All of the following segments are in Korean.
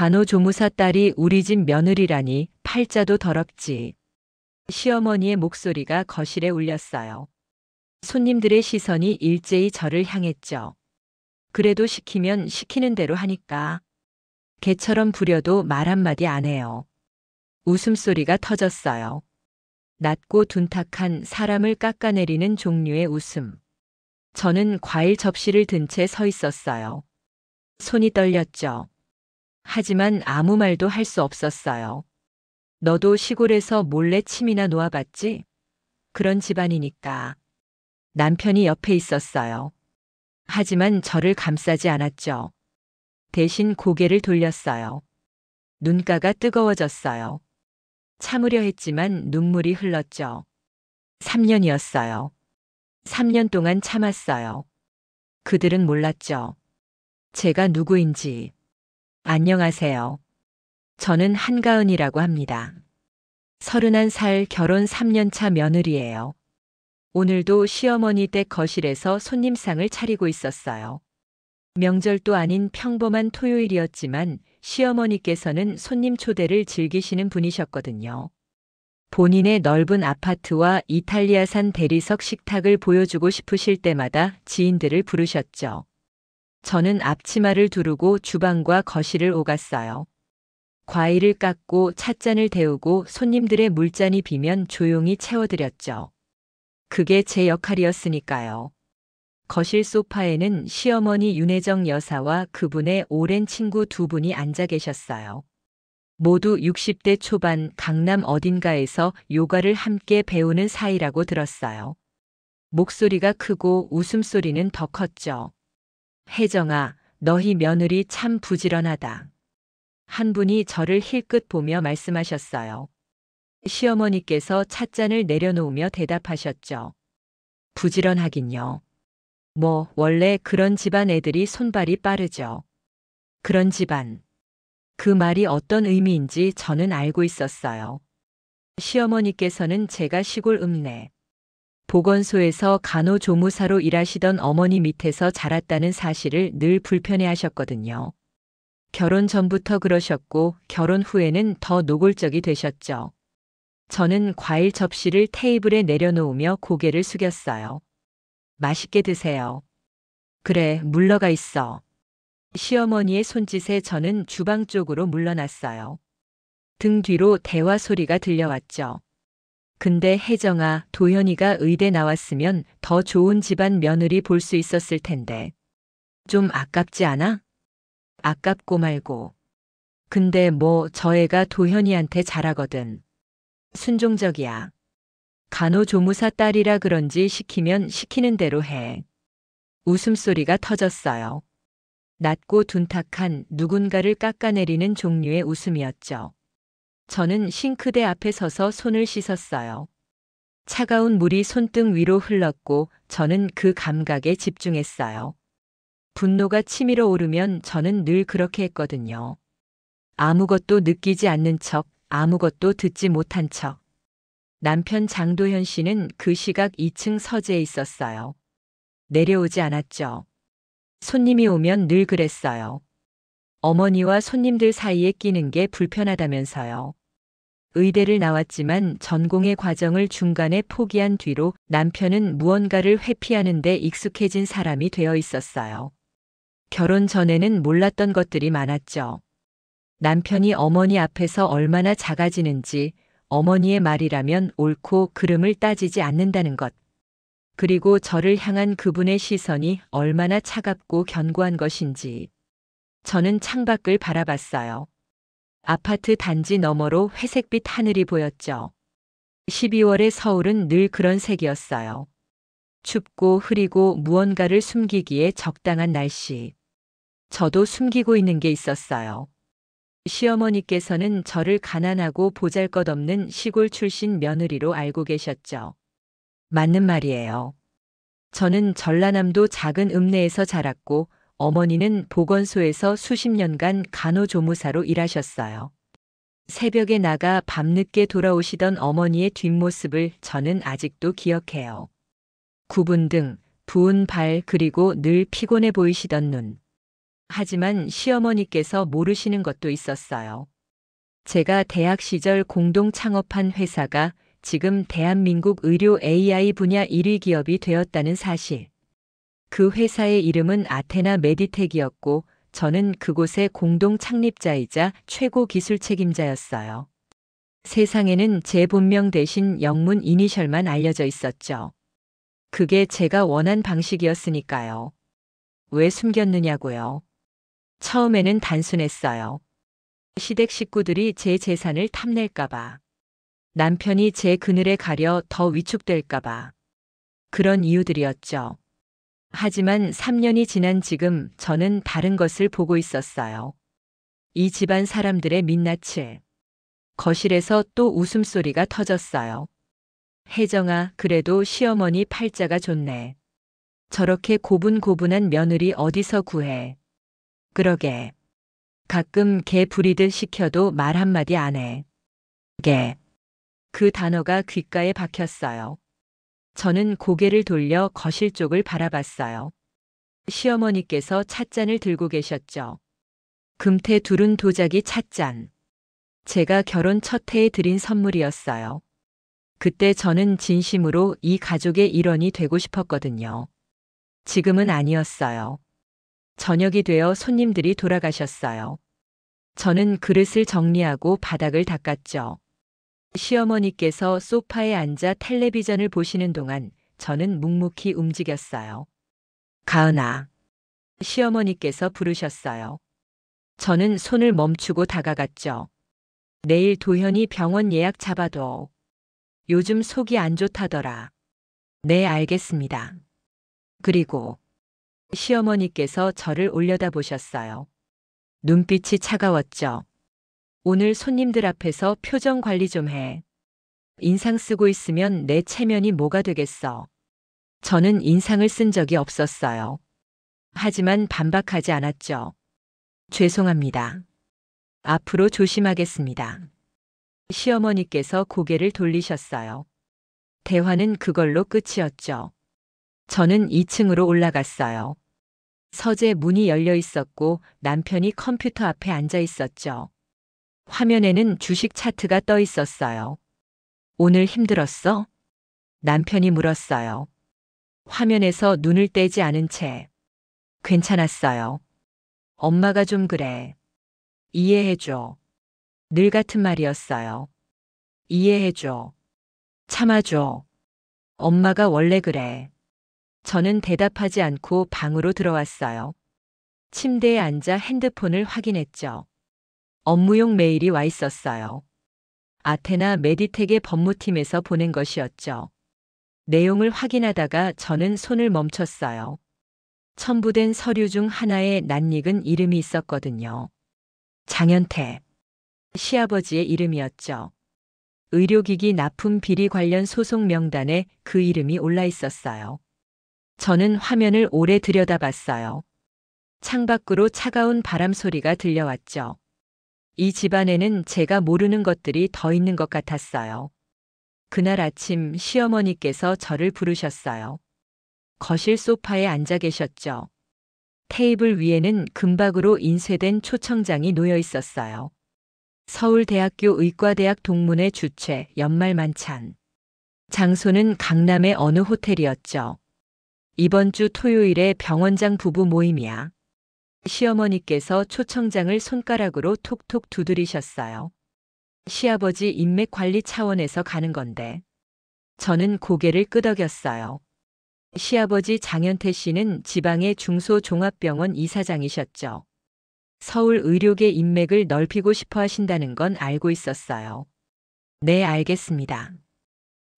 간호조무사 딸이 우리 집 며느리라니 팔자도 더럽지. 시어머니의 목소리가 거실에 울렸어요. 손님들의 시선이 일제히 저를 향했죠. 그래도 시키면 시키는 대로 하니까. 개처럼 부려도 말 한마디 안 해요. 웃음소리가 터졌어요. 낮고 둔탁한 사람을 깎아내리는 종류의 웃음. 저는 과일 접시를 든 채 서 있었어요. 손이 떨렸죠. 하지만 아무 말도 할 수 없었어요. 너도 시골에서 몰래 침이나 놓아봤지? 그런 집안이니까. 남편이 옆에 있었어요. 하지만 저를 감싸지 않았죠. 대신 고개를 돌렸어요. 눈가가 뜨거워졌어요. 참으려 했지만 눈물이 흘렀죠. 3년이었어요. 3년 동안 참았어요. 그들은 몰랐죠. 제가 누구인지. 안녕하세요. 저는 한가은이라고 합니다. 31살 결혼 3년 차 며느리예요. 오늘도 시어머니 댁 거실에서 손님상을 차리고 있었어요. 명절도 아닌 평범한 토요일이었지만 시어머니께서는 손님 초대를 즐기시는 분이셨거든요. 본인의 넓은 아파트와 이탈리아산 대리석 식탁을 보여주고 싶으실 때마다 지인들을 부르셨죠. 저는 앞치마를 두르고 주방과 거실을 오갔어요. 과일을 깎고 찻잔을 데우고 손님들의 물잔이 비면 조용히 채워드렸죠. 그게 제 역할이었으니까요. 거실 소파에는 시어머니 윤혜정 여사와 그분의 오랜 친구 두 분이 앉아 계셨어요. 모두 60대 초반 강남 어딘가에서 요가를 함께 배우는 사이라고 들었어요. 목소리가 크고 웃음소리는 더 컸죠. 혜정아, 너희 며느리 참 부지런하다. 한 분이 저를 힐끗 보며 말씀하셨어요. 시어머니께서 찻잔을 내려놓으며 대답하셨죠. 부지런하긴요. 뭐 원래 그런 집안 애들이 손발이 빠르죠. 그런 집안. 그 말이 어떤 의미인지 저는 알고 있었어요. 시어머니께서는 제가 시골 읍내 보건소에서 간호조무사로 일하시던 어머니 밑에서 자랐다는 사실을 늘 불편해하셨거든요. 결혼 전부터 그러셨고 결혼 후에는 더 노골적이 되셨죠. 저는 과일 접시를 테이블에 내려놓으며 고개를 숙였어요. 맛있게 드세요. 그래, 물러가 있어. 시어머니의 손짓에 저는 주방 쪽으로 물러났어요. 등 뒤로 대화 소리가 들려왔죠. 근데 혜정아, 도현이가 의대 나왔으면 더 좋은 집안 며느리 볼 수 있었을 텐데. 좀 아깝지 않아? 아깝고 말고. 근데 뭐 저 애가 도현이한테 잘하거든. 순종적이야. 간호조무사 딸이라 그런지 시키면 시키는 대로 해. 웃음소리가 터졌어요. 낮고 둔탁한 누군가를 깎아내리는 종류의 웃음이었죠. 저는 싱크대 앞에 서서 손을 씻었어요. 차가운 물이 손등 위로 흘렀고 저는 그 감각에 집중했어요. 분노가 치밀어 오르면 저는 늘 그렇게 했거든요. 아무것도 느끼지 않는 척, 아무것도 듣지 못한 척. 남편 장도현 씨는 그 시각 2층 서재에 있었어요. 내려오지 않았죠. 손님이 오면 늘 그랬어요. 어머니와 손님들 사이에 끼는 게 불편하다면서요. 의대를 나왔지만 전공의 과정을 중간에 포기한 뒤로 남편은 무언가를 회피하는 데 익숙해진 사람이 되어 있었어요. 결혼 전에는 몰랐던 것들이 많았죠. 남편이 어머니 앞에서 얼마나 작아지는지, 어머니의 말이라면 옳고 그름을 따지지 않는다는 것. 그리고 저를 향한 그분의 시선이 얼마나 차갑고 견고한 것인지. 저는 창밖을 바라봤어요. 아파트 단지 너머로 회색빛 하늘이 보였죠. 12월의 서울은 늘 그런 색이었어요. 춥고 흐리고 무언가를 숨기기에 적당한 날씨. 저도 숨기고 있는 게 있었어요. 시어머니께서는 저를 가난하고 보잘것없는 시골 출신 며느리로 알고 계셨죠. 맞는 말이에요. 저는 전라남도 작은 읍내에서 자랐고 어머니는 보건소에서 수십 년간 간호조무사로 일하셨어요. 새벽에 나가 밤늦게 돌아오시던 어머니의 뒷모습을 저는 아직도 기억해요. 굽은 등, 부은 발 그리고 늘 피곤해 보이시던 눈. 하지만 시어머니께서 모르시는 것도 있었어요. 제가 대학 시절 공동 창업한 회사가 지금 대한민국 의료 AI 분야 1위 기업이 되었다는 사실. 그 회사의 이름은 아테나 메디텍이었고 저는 그곳의 공동 창립자이자 최고 기술 책임자였어요. 세상에는 제 본명 대신 영문 이니셜만 알려져 있었죠. 그게 제가 원한 방식이었으니까요. 왜 숨겼느냐고요. 처음에는 단순했어요. 시댁 식구들이 제 재산을 탐낼까봐. 남편이 제 그늘에 가려 더 위축될까봐. 그런 이유들이었죠. 하지만 3년이 지난 지금 저는 다른 것을 보고 있었어요. 이 집안 사람들의 민낯을. 거실에서 또 웃음소리가 터졌어요. 혜정아, 그래도 시어머니 팔자가 좋네. 저렇게 고분고분한 며느리 어디서 구해. 그러게. 가끔 개 부리듯 시켜도 말 한마디 안 해. 개. 그 단어가 귓가에 박혔어요. 저는 고개를 돌려 거실 쪽을 바라봤어요. 시어머니께서 찻잔을 들고 계셨죠. 금태 두른 도자기 찻잔. 제가 결혼 첫 해에 드린 선물이었어요. 그때 저는 진심으로 이 가족의 일원이 되고 싶었거든요. 지금은 아니었어요. 저녁이 되어 손님들이 돌아가셨어요. 저는 그릇을 정리하고 바닥을 닦았죠. 시어머니께서 소파에 앉아 텔레비전을 보시는 동안 저는 묵묵히 움직였어요. 가은아. 시어머니께서 부르셨어요. 저는 손을 멈추고 다가갔죠. 내일 도현이 병원 예약 잡아둬. 요즘 속이 안 좋다더라. 네, 알겠습니다. 그리고 시어머니께서 저를 올려다보셨어요. 눈빛이 차가웠죠. 오늘 손님들 앞에서 표정 관리 좀 해. 인상 쓰고 있으면 내 체면이 뭐가 되겠어. 저는 인상을 쓴 적이 없었어요. 하지만 반박하지 않았죠. 죄송합니다. 앞으로 조심하겠습니다. 시어머니께서 고개를 돌리셨어요. 대화는 그걸로 끝이었죠. 저는 2층으로 올라갔어요. 서재 문이 열려 있었고 남편이 컴퓨터 앞에 앉아 있었죠. 화면에는 주식 차트가 떠 있었어요. 오늘 힘들었어? 남편이 물었어요. 화면에서 눈을 떼지 않은 채. 괜찮았어요. 엄마가 좀 그래. 이해해줘. 늘 같은 말이었어요. 이해해줘. 참아줘. 엄마가 원래 그래. 저는 대답하지 않고 방으로 들어왔어요. 침대에 앉아 핸드폰을 확인했죠. 업무용 메일이 와 있었어요. 아테나 메디텍의 법무팀에서 보낸 것이었죠. 내용을 확인하다가 저는 손을 멈췄어요. 첨부된 서류 중 하나에 낯익은 이름이 있었거든요. 장현태. 시아버지의 이름이었죠. 의료기기 납품 비리 관련 소송 명단에 그 이름이 올라 있었어요. 저는 화면을 오래 들여다봤어요. 창밖으로 차가운 바람 소리가 들려왔죠. 이 집안에는 제가 모르는 것들이 더 있는 것 같았어요. 그날 아침 시어머니께서 저를 부르셨어요. 거실 소파에 앉아 계셨죠. 테이블 위에는 금박으로 인쇄된 초청장이 놓여 있었어요. 서울대학교 의과대학 동문회 주최 연말 만찬. 장소는 강남의 어느 호텔이었죠. 이번 주 토요일에 병원장 부부 모임이야. 시어머니께서 초청장을 손가락으로 톡톡 두드리셨어요. 시아버지 인맥 관리 차원에서 가는 건데. 저는 고개를 끄덕였어요. 시아버지 장현태 씨는 지방의 중소종합병원 이사장이셨죠. 서울 의료계 인맥을 넓히고 싶어 하신다는 건 알고 있었어요. 네, 알겠습니다.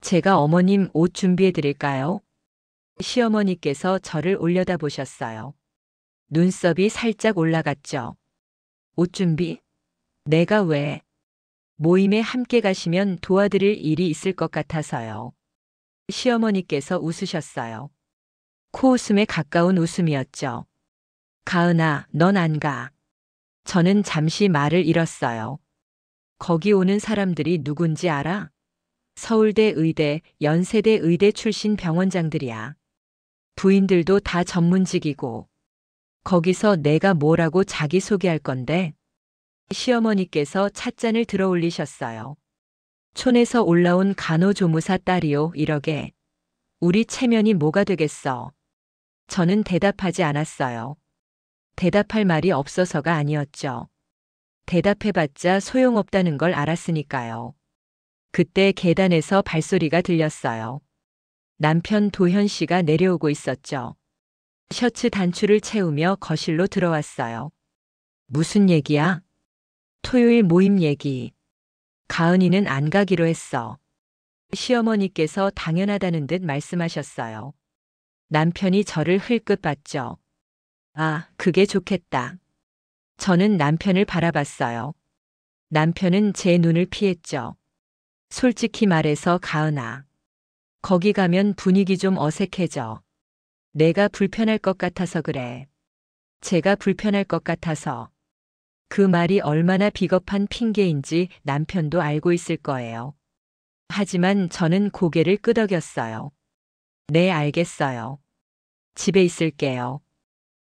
제가 어머님 옷 준비해 드릴까요? 시어머니께서 저를 올려다보셨어요. 눈썹이 살짝 올라갔죠. 옷 준비? 내가 왜? 모임에 함께 가시면 도와드릴 일이 있을 것 같아서요. 시어머니께서 웃으셨어요. 코웃음에 가까운 웃음이었죠. 가은아, 넌 안 가. 저는 잠시 말을 잃었어요. 거기 오는 사람들이 누군지 알아? 서울대 의대, 연세대 의대 출신 병원장들이야. 부인들도 다 전문직이고. 거기서 내가 뭐라고 자기소개할 건데? 시어머니께서 찻잔을 들어 올리셨어요. 촌에서 올라온 간호조무사 딸이요, 이러게. 우리 체면이 뭐가 되겠어. 저는 대답하지 않았어요. 대답할 말이 없어서가 아니었죠. 대답해봤자 소용없다는 걸 알았으니까요. 그때 계단에서 발소리가 들렸어요. 남편 도현 씨가 내려오고 있었죠. 셔츠 단추를 채우며 거실로 들어왔어요. 무슨 얘기야? 토요일 모임 얘기. 가은이는 안 가기로 했어. 시어머니께서 당연하다는 듯 말씀하셨어요. 남편이 저를 흘끗 봤죠. 아, 그게 좋겠다. 저는 남편을 바라봤어요. 남편은 제 눈을 피했죠. 솔직히 말해서 가은아. 거기 가면 분위기 좀 어색해져. 내가 불편할 것 같아서 그래. 제가 불편할 것 같아서. 그 말이 얼마나 비겁한 핑계인지 남편도 알고 있을 거예요. 하지만 저는 고개를 끄덕였어요. 네, 알겠어요. 집에 있을게요.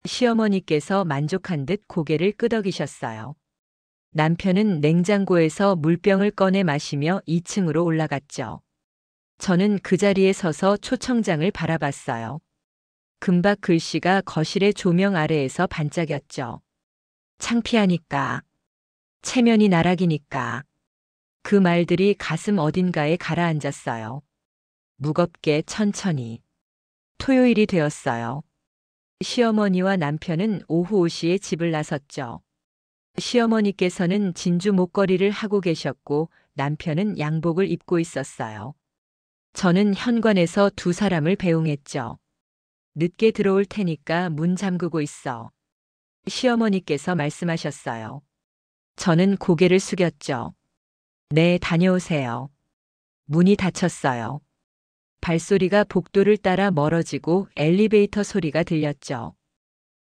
시어머니께서 만족한 듯 고개를 끄덕이셨어요. 남편은 냉장고에서 물병을 꺼내 마시며 2층으로 올라갔죠. 저는 그 자리에 서서 초청장을 바라봤어요. 금박 글씨가 거실의 조명 아래에서 반짝였죠. 창피하니까. 체면이 나락이니까. 그 말들이 가슴 어딘가에 가라앉았어요. 무겁게 천천히. 토요일이 되었어요. 시어머니와 남편은 오후 5시에 집을 나섰죠. 시어머니께서는 진주 목걸이를 하고 계셨고 남편은 양복을 입고 있었어요. 저는 현관에서 두 사람을 배웅했죠. 늦게 들어올 테니까 문 잠그고 있어. 시어머니께서 말씀하셨어요. 저는 고개를 숙였죠. 네, 다녀오세요. 문이 닫혔어요. 발소리가 복도를 따라 멀어지고 엘리베이터 소리가 들렸죠.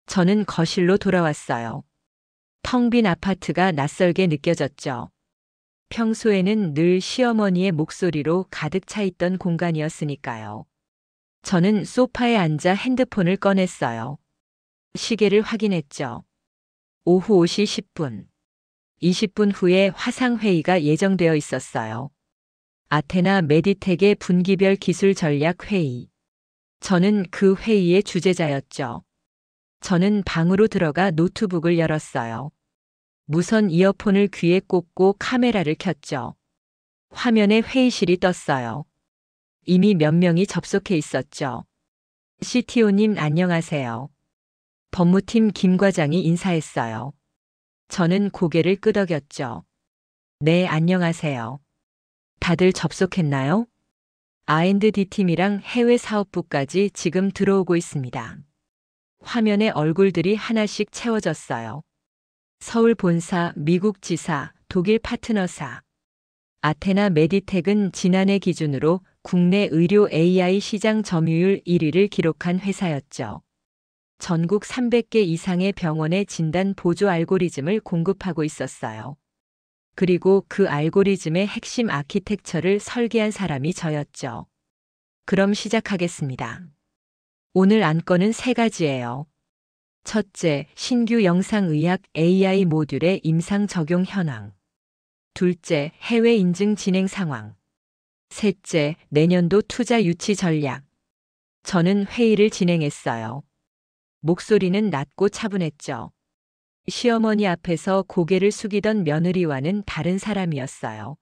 저는 거실로 돌아왔어요. 텅 빈 아파트가 낯설게 느껴졌죠. 평소에는 늘 시어머니의 목소리로 가득 차 있던 공간이었으니까요. 저는 소파에 앉아 핸드폰을 꺼냈어요. 시계를 확인했죠. 오후 5시 10분. 20분 후에 화상회의가 예정되어 있었어요. 아테나 메디텍의 분기별 기술 전략 회의. 저는 그 회의의 주재자였죠. 저는 방으로 들어가 노트북을 열었어요. 무선 이어폰을 귀에 꽂고 카메라를 켰죠. 화면에 회의실이 떴어요. 이미 몇 명이 접속해 있었죠. CTO님 안녕하세요. 법무팀 김 과장이 인사했어요. 저는 고개를 끄덕였죠. 네, 안녕하세요. 다들 접속했나요? R&D팀이랑 해외 사업부까지 지금 들어오고 있습니다. 화면에 얼굴들이 하나씩 채워졌어요. 서울 본사, 미국 지사, 독일 파트너사. 아테나 메디텍은 지난해 기준으로 국내 의료 AI 시장 점유율 1위를 기록한 회사였죠. 전국 300개 이상의 병원의 진단 보조 알고리즘을 공급하고 있었어요. 그리고 그 알고리즘의 핵심 아키텍처를 설계한 사람이 저였죠. 그럼 시작하겠습니다. 오늘 안건은 3가지예요. 첫째, 신규 영상의학 AI 모듈의 임상 적용 현황. 둘째, 해외 인증 진행 상황. 셋째, 내년도 투자 유치 전략. 저는 회의를 진행했어요. 목소리는 낮고 차분했죠. 시어머니 앞에서 고개를 숙이던 며느리와는 다른 사람이었어요.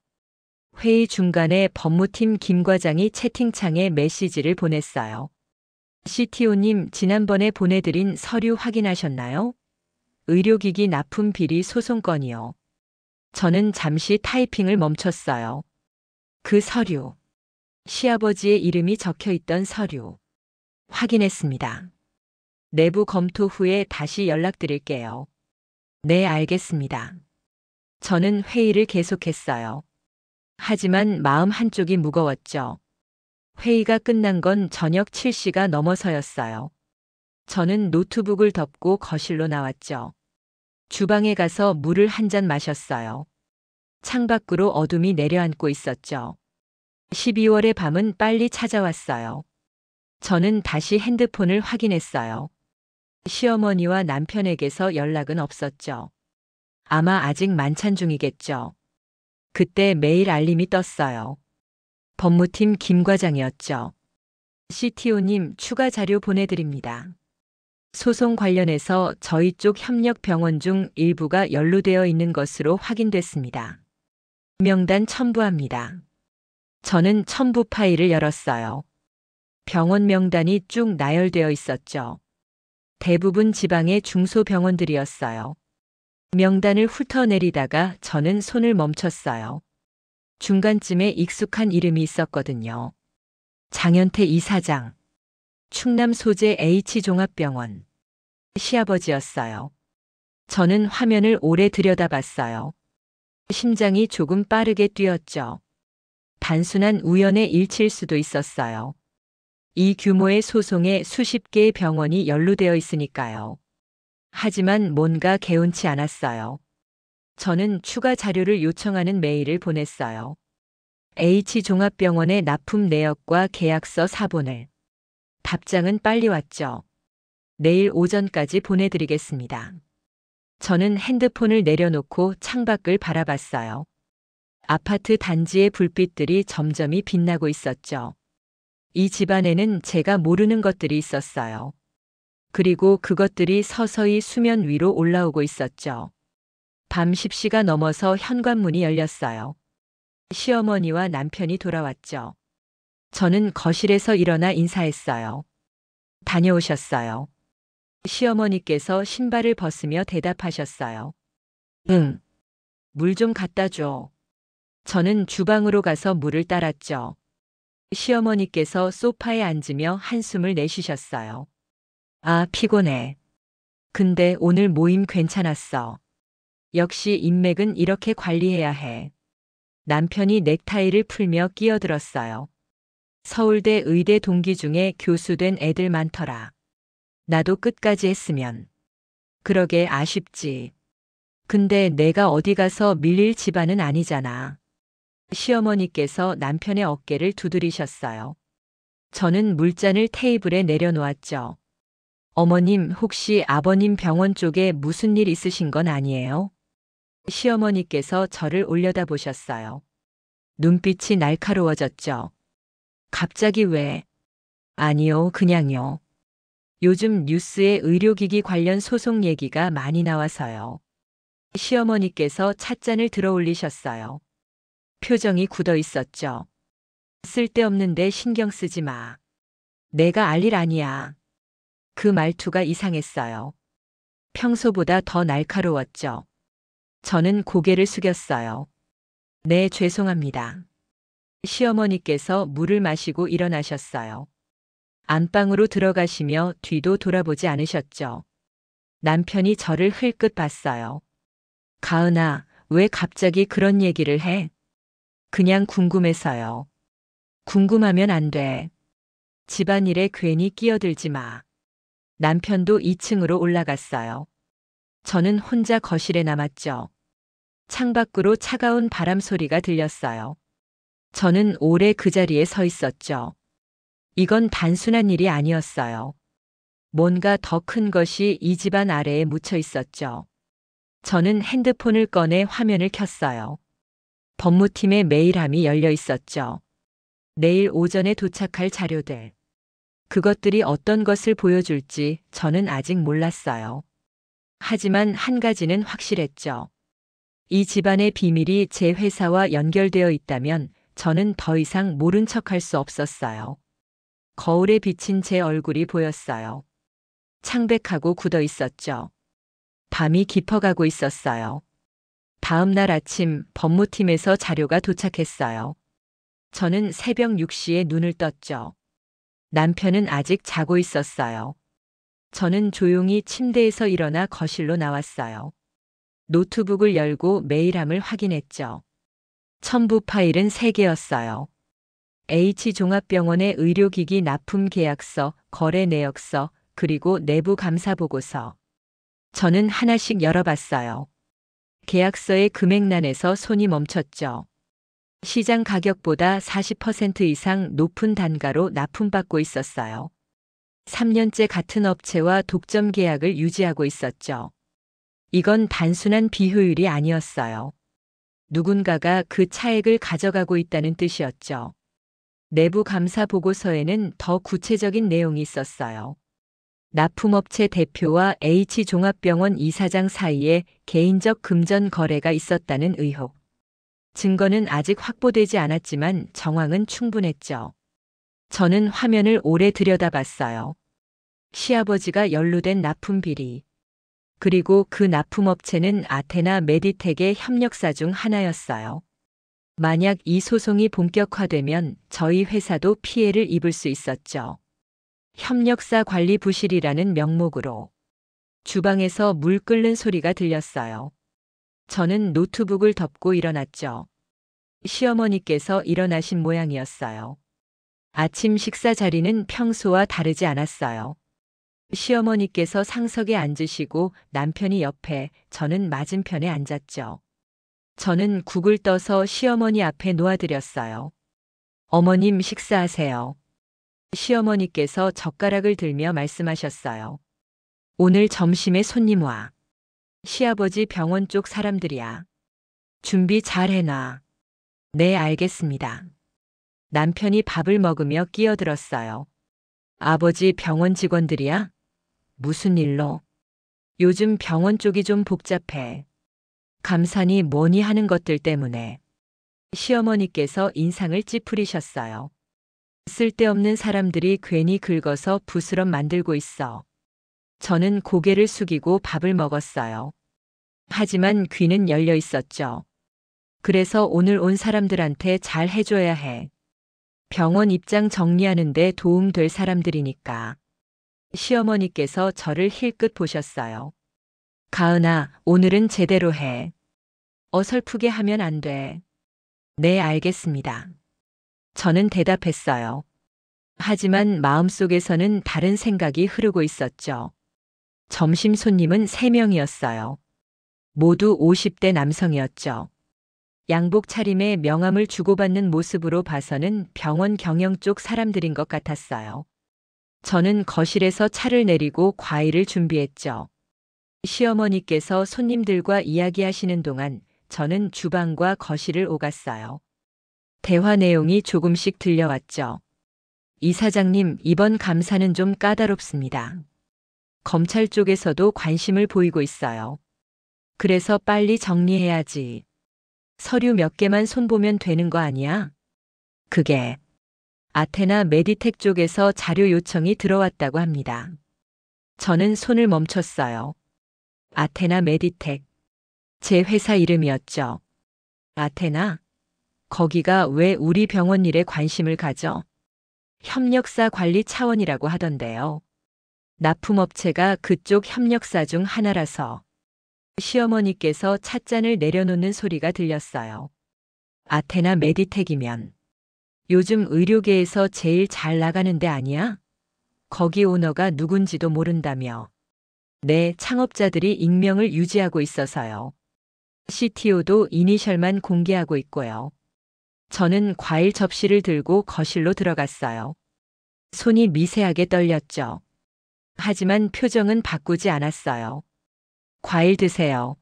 회의 중간에 법무팀 김 과장이 채팅창에 메시지를 보냈어요. CTO님, 지난번에 보내드린 서류 확인하셨나요? 의료기기 납품 비리 소송건이요. 저는 잠시 타이핑을 멈췄어요. 그 서류. 시아버지의 이름이 적혀 있던 서류. 확인했습니다. 내부 검토 후에 다시 연락드릴게요. 네, 알겠습니다. 저는 회의를 계속했어요. 하지만 마음 한쪽이 무거웠죠. 회의가 끝난 건 저녁 7시가 넘어서였어요. 저는 노트북을 덮고 거실로 나왔죠. 주방에 가서 물을 한 잔 마셨어요. 창밖으로 어둠이 내려앉고 있었죠. 12월의 밤은 빨리 찾아왔어요. 저는 다시 핸드폰을 확인했어요. 시어머니와 남편에게서 연락은 없었죠. 아마 아직 만찬 중이겠죠. 그때 메일 알림이 떴어요. 법무팀 김 과장이었죠. CTO님 추가 자료 보내드립니다. 소송 관련해서 저희 쪽 협력 병원 중 일부가 연루되어 있는 것으로 확인됐습니다. 명단 첨부합니다. 저는 첨부 파일을 열었어요. 병원 명단이 쭉 나열되어 있었죠. 대부분 지방의 중소병원들이었어요. 명단을 훑어내리다가 저는 손을 멈췄어요. 중간쯤에 익숙한 이름이 있었거든요. 장현태 이사장. 충남 소재 H종합병원. 시아버지였어요. 저는 화면을 오래 들여다봤어요. 심장이 조금 빠르게 뛰었죠. 단순한 우연의 일치일 수도 있었어요. 이 규모의 소송에 수십 개의 병원이 연루되어 있으니까요. 하지만 뭔가 개운치 않았어요. 저는 추가 자료를 요청하는 메일을 보냈어요. H종합병원의 납품 내역과 계약서 사본을. 답장은 빨리 왔죠. 내일 오전까지 보내드리겠습니다. 저는 핸드폰을 내려놓고 창밖을 바라봤어요. 아파트 단지의 불빛들이 점점이 빛나고 있었죠. 이 집안에는 제가 모르는 것들이 있었어요. 그리고 그것들이 서서히 수면 위로 올라오고 있었죠. 밤 10시가 넘어서 현관문이 열렸어요. 시어머니와 남편이 돌아왔죠. 저는 거실에서 일어나 인사했어요. 다녀오셨어요. 시어머니께서 신발을 벗으며 대답하셨어요. 응. 물 좀 갖다 줘. 저는 주방으로 가서 물을 따랐죠. 시어머니께서 소파에 앉으며 한숨을 내쉬셨어요. 아, 피곤해. 근데 오늘 모임 괜찮았어. 역시 인맥은 이렇게 관리해야 해. 남편이 넥타이를 풀며 끼어들었어요. 서울대 의대 동기 중에 교수 된 애들 많더라. 나도 끝까지 했으면. 그러게 아쉽지. 근데 내가 어디 가서 밀릴 집안은 아니잖아. 시어머니께서 남편의 어깨를 두드리셨어요. 저는 물잔을 테이블에 내려놓았죠. 어머님, 혹시 아버님 병원 쪽에 무슨 일 있으신 건 아니에요? 시어머니께서 저를 올려다보셨어요. 눈빛이 날카로워졌죠. 갑자기 왜? 아니요, 그냥요. 요즘 뉴스에 의료기기 관련 소송 얘기가 많이 나와서요. 시어머니께서 찻잔을 들어 올리셨어요. 표정이 굳어 있었죠. 쓸데없는데 신경 쓰지 마. 내가 알 일 아니야. 그 말투가 이상했어요. 평소보다 더 날카로웠죠. 저는 고개를 숙였어요. 네, 죄송합니다. 시어머니께서 물을 마시고 일어나셨어요. 안방으로 들어가시며 뒤도 돌아보지 않으셨죠. 남편이 저를 흘끗 봤어요. 가은아, 왜 갑자기 그런 얘기를 해? 그냥 궁금해서요. 궁금하면 안 돼. 집안일에 괜히 끼어들지 마. 남편도 2층으로 올라갔어요. 저는 혼자 거실에 남았죠. 창밖으로 차가운 바람 소리가 들렸어요. 저는 오래 그 자리에 서 있었죠. 이건 단순한 일이 아니었어요. 뭔가 더 큰 것이 이 집안 아래에 묻혀 있었죠. 저는 핸드폰을 꺼내 화면을 켰어요. 법무팀의 메일함이 열려 있었죠. 내일 오전에 도착할 자료들. 그것들이 어떤 것을 보여줄지 저는 아직 몰랐어요. 하지만 한 가지는 확실했죠. 이 집안의 비밀이 제 회사와 연결되어 있다면 저는 더 이상 모른 척할 수 없었어요. 거울에 비친 제 얼굴이 보였어요. 창백하고 굳어 있었죠. 밤이 깊어가고 있었어요. 다음 날 아침 법무팀에서 자료가 도착했어요. 저는 새벽 6시에 눈을 떴죠. 남편은 아직 자고 있었어요. 저는 조용히 침대에서 일어나 거실로 나왔어요. 노트북을 열고 메일함을 확인했죠. 첨부 파일은 3개였어요. H종합병원의 의료기기 납품 계약서, 거래 내역서, 그리고 내부 감사 보고서. 저는 하나씩 열어봤어요. 계약서의 금액란에서 손이 멈췄죠. 시장 가격보다 40% 이상 높은 단가로 납품받고 있었어요. 3년째 같은 업체와 독점 계약을 유지하고 있었죠. 이건 단순한 비효율이 아니었어요. 누군가가 그 차액을 가져가고 있다는 뜻이었죠. 내부 감사 보고서에는 더 구체적인 내용이 있었어요. 납품업체 대표와 H종합병원 이사장 사이에 개인적 금전 거래가 있었다는 의혹. 증거는 아직 확보되지 않았지만 정황은 충분했죠. 저는 화면을 오래 들여다봤어요. 시아버지가 연루된 납품 비리. 그리고 그 납품업체는 아테나 메디텍의 협력사 중 하나였어요. 만약 이 소송이 본격화되면 저희 회사도 피해를 입을 수 있었죠. 협력사 관리 부실이라는 명목으로. 주방에서 물 끓는 소리가 들렸어요. 저는 노트북을 덮고 일어났죠. 시어머니께서 일어나신 모양이었어요. 아침 식사 자리는 평소와 다르지 않았어요. 시어머니께서 상석에 앉으시고 남편이 옆에, 저는 맞은편에 앉았죠. 저는 국을 떠서 시어머니 앞에 놓아드렸어요. 어머님 식사하세요. 시어머니께서 젓가락을 들며 말씀하셨어요. 오늘 점심에 손님 와. 시아버지 병원 쪽 사람들이야. 준비 잘 해놔. 네, 알겠습니다. 남편이 밥을 먹으며 끼어들었어요. 아버지 병원 직원들이야? 무슨 일로? 요즘 병원 쪽이 좀 복잡해. 감사니 뭐니 하는 것들 때문에. 시어머니께서 인상을 찌푸리셨어요. 쓸데없는 사람들이 괜히 긁어서 부스럼 만들고 있어. 저는 고개를 숙이고 밥을 먹었어요. 하지만 귀는 열려 있었죠. 그래서 오늘 온 사람들한테 잘 해줘야 해. 병원 입장 정리하는데 도움될 사람들이니까. 시어머니께서 저를 힐끗 보셨어요. 가은아, 오늘은 제대로 해. 어설프게 하면 안 돼. 네, 알겠습니다. 저는 대답했어요. 하지만 마음속에서는 다른 생각이 흐르고 있었죠. 점심 손님은 3명이었어요. 모두 50대 남성이었죠. 양복 차림에 명함을 주고받는 모습으로 봐서는 병원 경영 쪽 사람들인 것 같았어요. 저는 거실에서 차를 내리고 과일을 준비했죠. 시어머니께서 손님들과 이야기하시는 동안 저는 주방과 거실을 오갔어요. 대화 내용이 조금씩 들려왔죠. 이사장님, 이번 감사는 좀 까다롭습니다. 검찰 쪽에서도 관심을 보이고 있어요. 그래서 빨리 정리해야지. 서류 몇 개만 손보면 되는 거 아니야? 그게 아테나 메디텍 쪽에서 자료 요청이 들어왔다고 합니다. 저는 손을 멈췄어요. 아테나 메디텍. 제 회사 이름이었죠. 아테나? 거기가 왜 우리 병원 일에 관심을 가져? 협력사 관리 차원이라고 하던데요. 납품업체가 그쪽 협력사 중 하나라서. 시어머니께서 찻잔을 내려놓는 소리가 들렸어요. 아테나 메디텍이면 요즘 의료계에서 제일 잘 나가는 데 아니야? 거기 오너가 누군지도 모른다며. 네, 창업자들이 익명을 유지하고 있어서요. CTO도 이니셜만 공개하고 있고요. 저는 과일 접시를 들고 거실로 들어갔어요. 손이 미세하게 떨렸죠. 하지만 표정은 바꾸지 않았어요. 과일 드세요.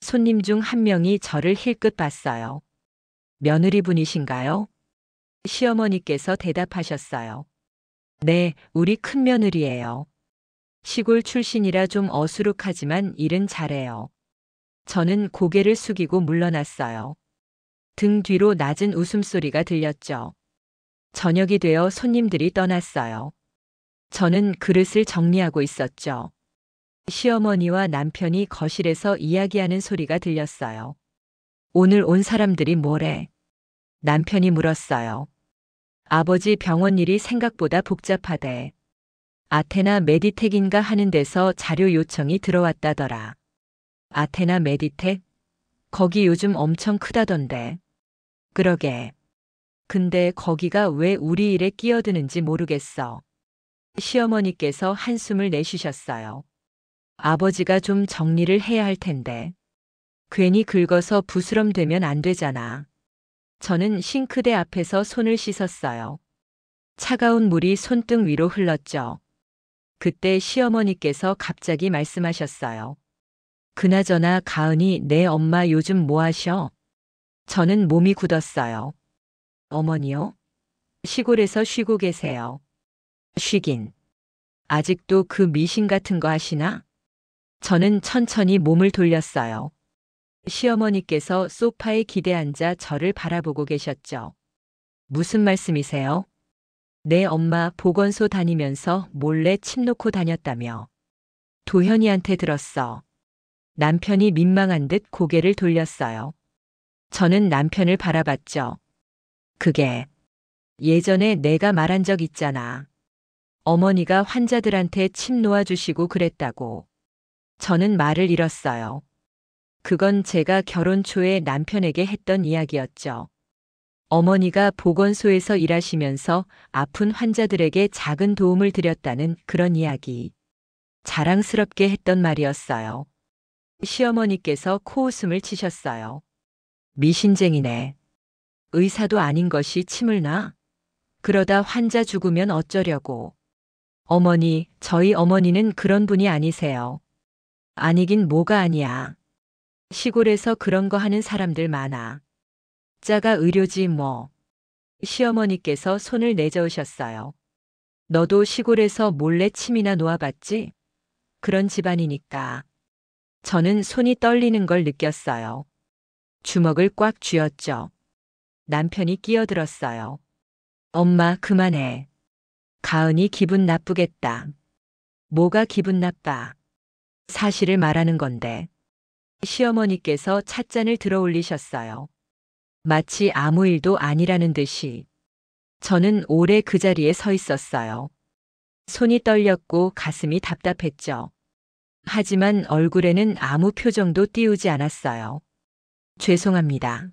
손님 중 한 명이 저를 힐끗 봤어요. 며느리분이신가요? 시어머니께서 대답하셨어요. 네, 우리 큰며느리예요. 시골 출신이라 좀 어수룩하지만 일은 잘해요. 저는 고개를 숙이고 물러났어요. 등 뒤로 낮은 웃음소리가 들렸죠. 저녁이 되어 손님들이 떠났어요. 저는 그릇을 정리하고 있었죠. 시어머니와 남편이 거실에서 이야기하는 소리가 들렸어요. 오늘 온 사람들이 뭐래? 남편이 물었어요. 아버지 병원 일이 생각보다 복잡하대. 아테나 메디텍인가 하는 데서 자료 요청이 들어왔다더라. 아테나 메디텍? 거기 요즘 엄청 크다던데. 그러게. 근데 거기가 왜 우리 일에 끼어드는지 모르겠어. 시어머니께서 한숨을 내쉬셨어요. 아버지가 좀 정리를 해야 할 텐데. 괜히 긁어서 부스럼되면 안 되잖아. 저는 싱크대 앞에서 손을 씻었어요. 차가운 물이 손등 위로 흘렀죠. 그때 시어머니께서 갑자기 말씀하셨어요. 그나저나 가은이 내 엄마 요즘 뭐 하셔? 저는 몸이 굳었어요. 어머니요? 시골에서 쉬고 계세요. 쉬긴. 아직도 그 미신 같은 거 하시나? 저는 천천히 몸을 돌렸어요. 시어머니께서 소파에 기대앉아 저를 바라보고 계셨죠. 무슨 말씀이세요? 내 엄마 보건소 다니면서 몰래 침 놓고 다녔다며. 도현이한테 들었어. 남편이 민망한 듯 고개를 돌렸어요. 저는 남편을 바라봤죠. 그게 예전에 내가 말한 적 있잖아. 어머니가 환자들한테 침 놓아주시고 그랬다고. 저는 말을 잃었어요. 그건 제가 결혼 초에 남편에게 했던 이야기였죠. 어머니가 보건소에서 일하시면서 아픈 환자들에게 작은 도움을 드렸다는 그런 이야기. 자랑스럽게 했던 말이었어요. 시어머니께서 코웃음을 치셨어요. 미신쟁이네. 의사도 아닌 것이 침을 놔? 그러다 환자 죽으면 어쩌려고. 어머니, 저희 어머니는 그런 분이 아니세요. 아니긴 뭐가 아니야. 시골에서 그런 거 하는 사람들 많아. 자가 의료지 뭐. 시어머니께서 손을 내저으셨어요. 너도 시골에서 몰래 침이나 놓아봤지? 그런 집안이니까. 저는 손이 떨리는 걸 느꼈어요. 주먹을 꽉 쥐었죠. 남편이 끼어들었어요. 엄마, 그만해. 가은이 기분 나쁘겠다. 뭐가 기분 나빠? 사실을 말하는 건데. 시어머니께서 찻잔을 들어 올리셨어요. 마치 아무 일도 아니라는 듯이. 저는 오래 그 자리에 서 있었어요. 손이 떨렸고 가슴이 답답했죠. 하지만 얼굴에는 아무 표정도 띄우지 않았어요. 죄송합니다.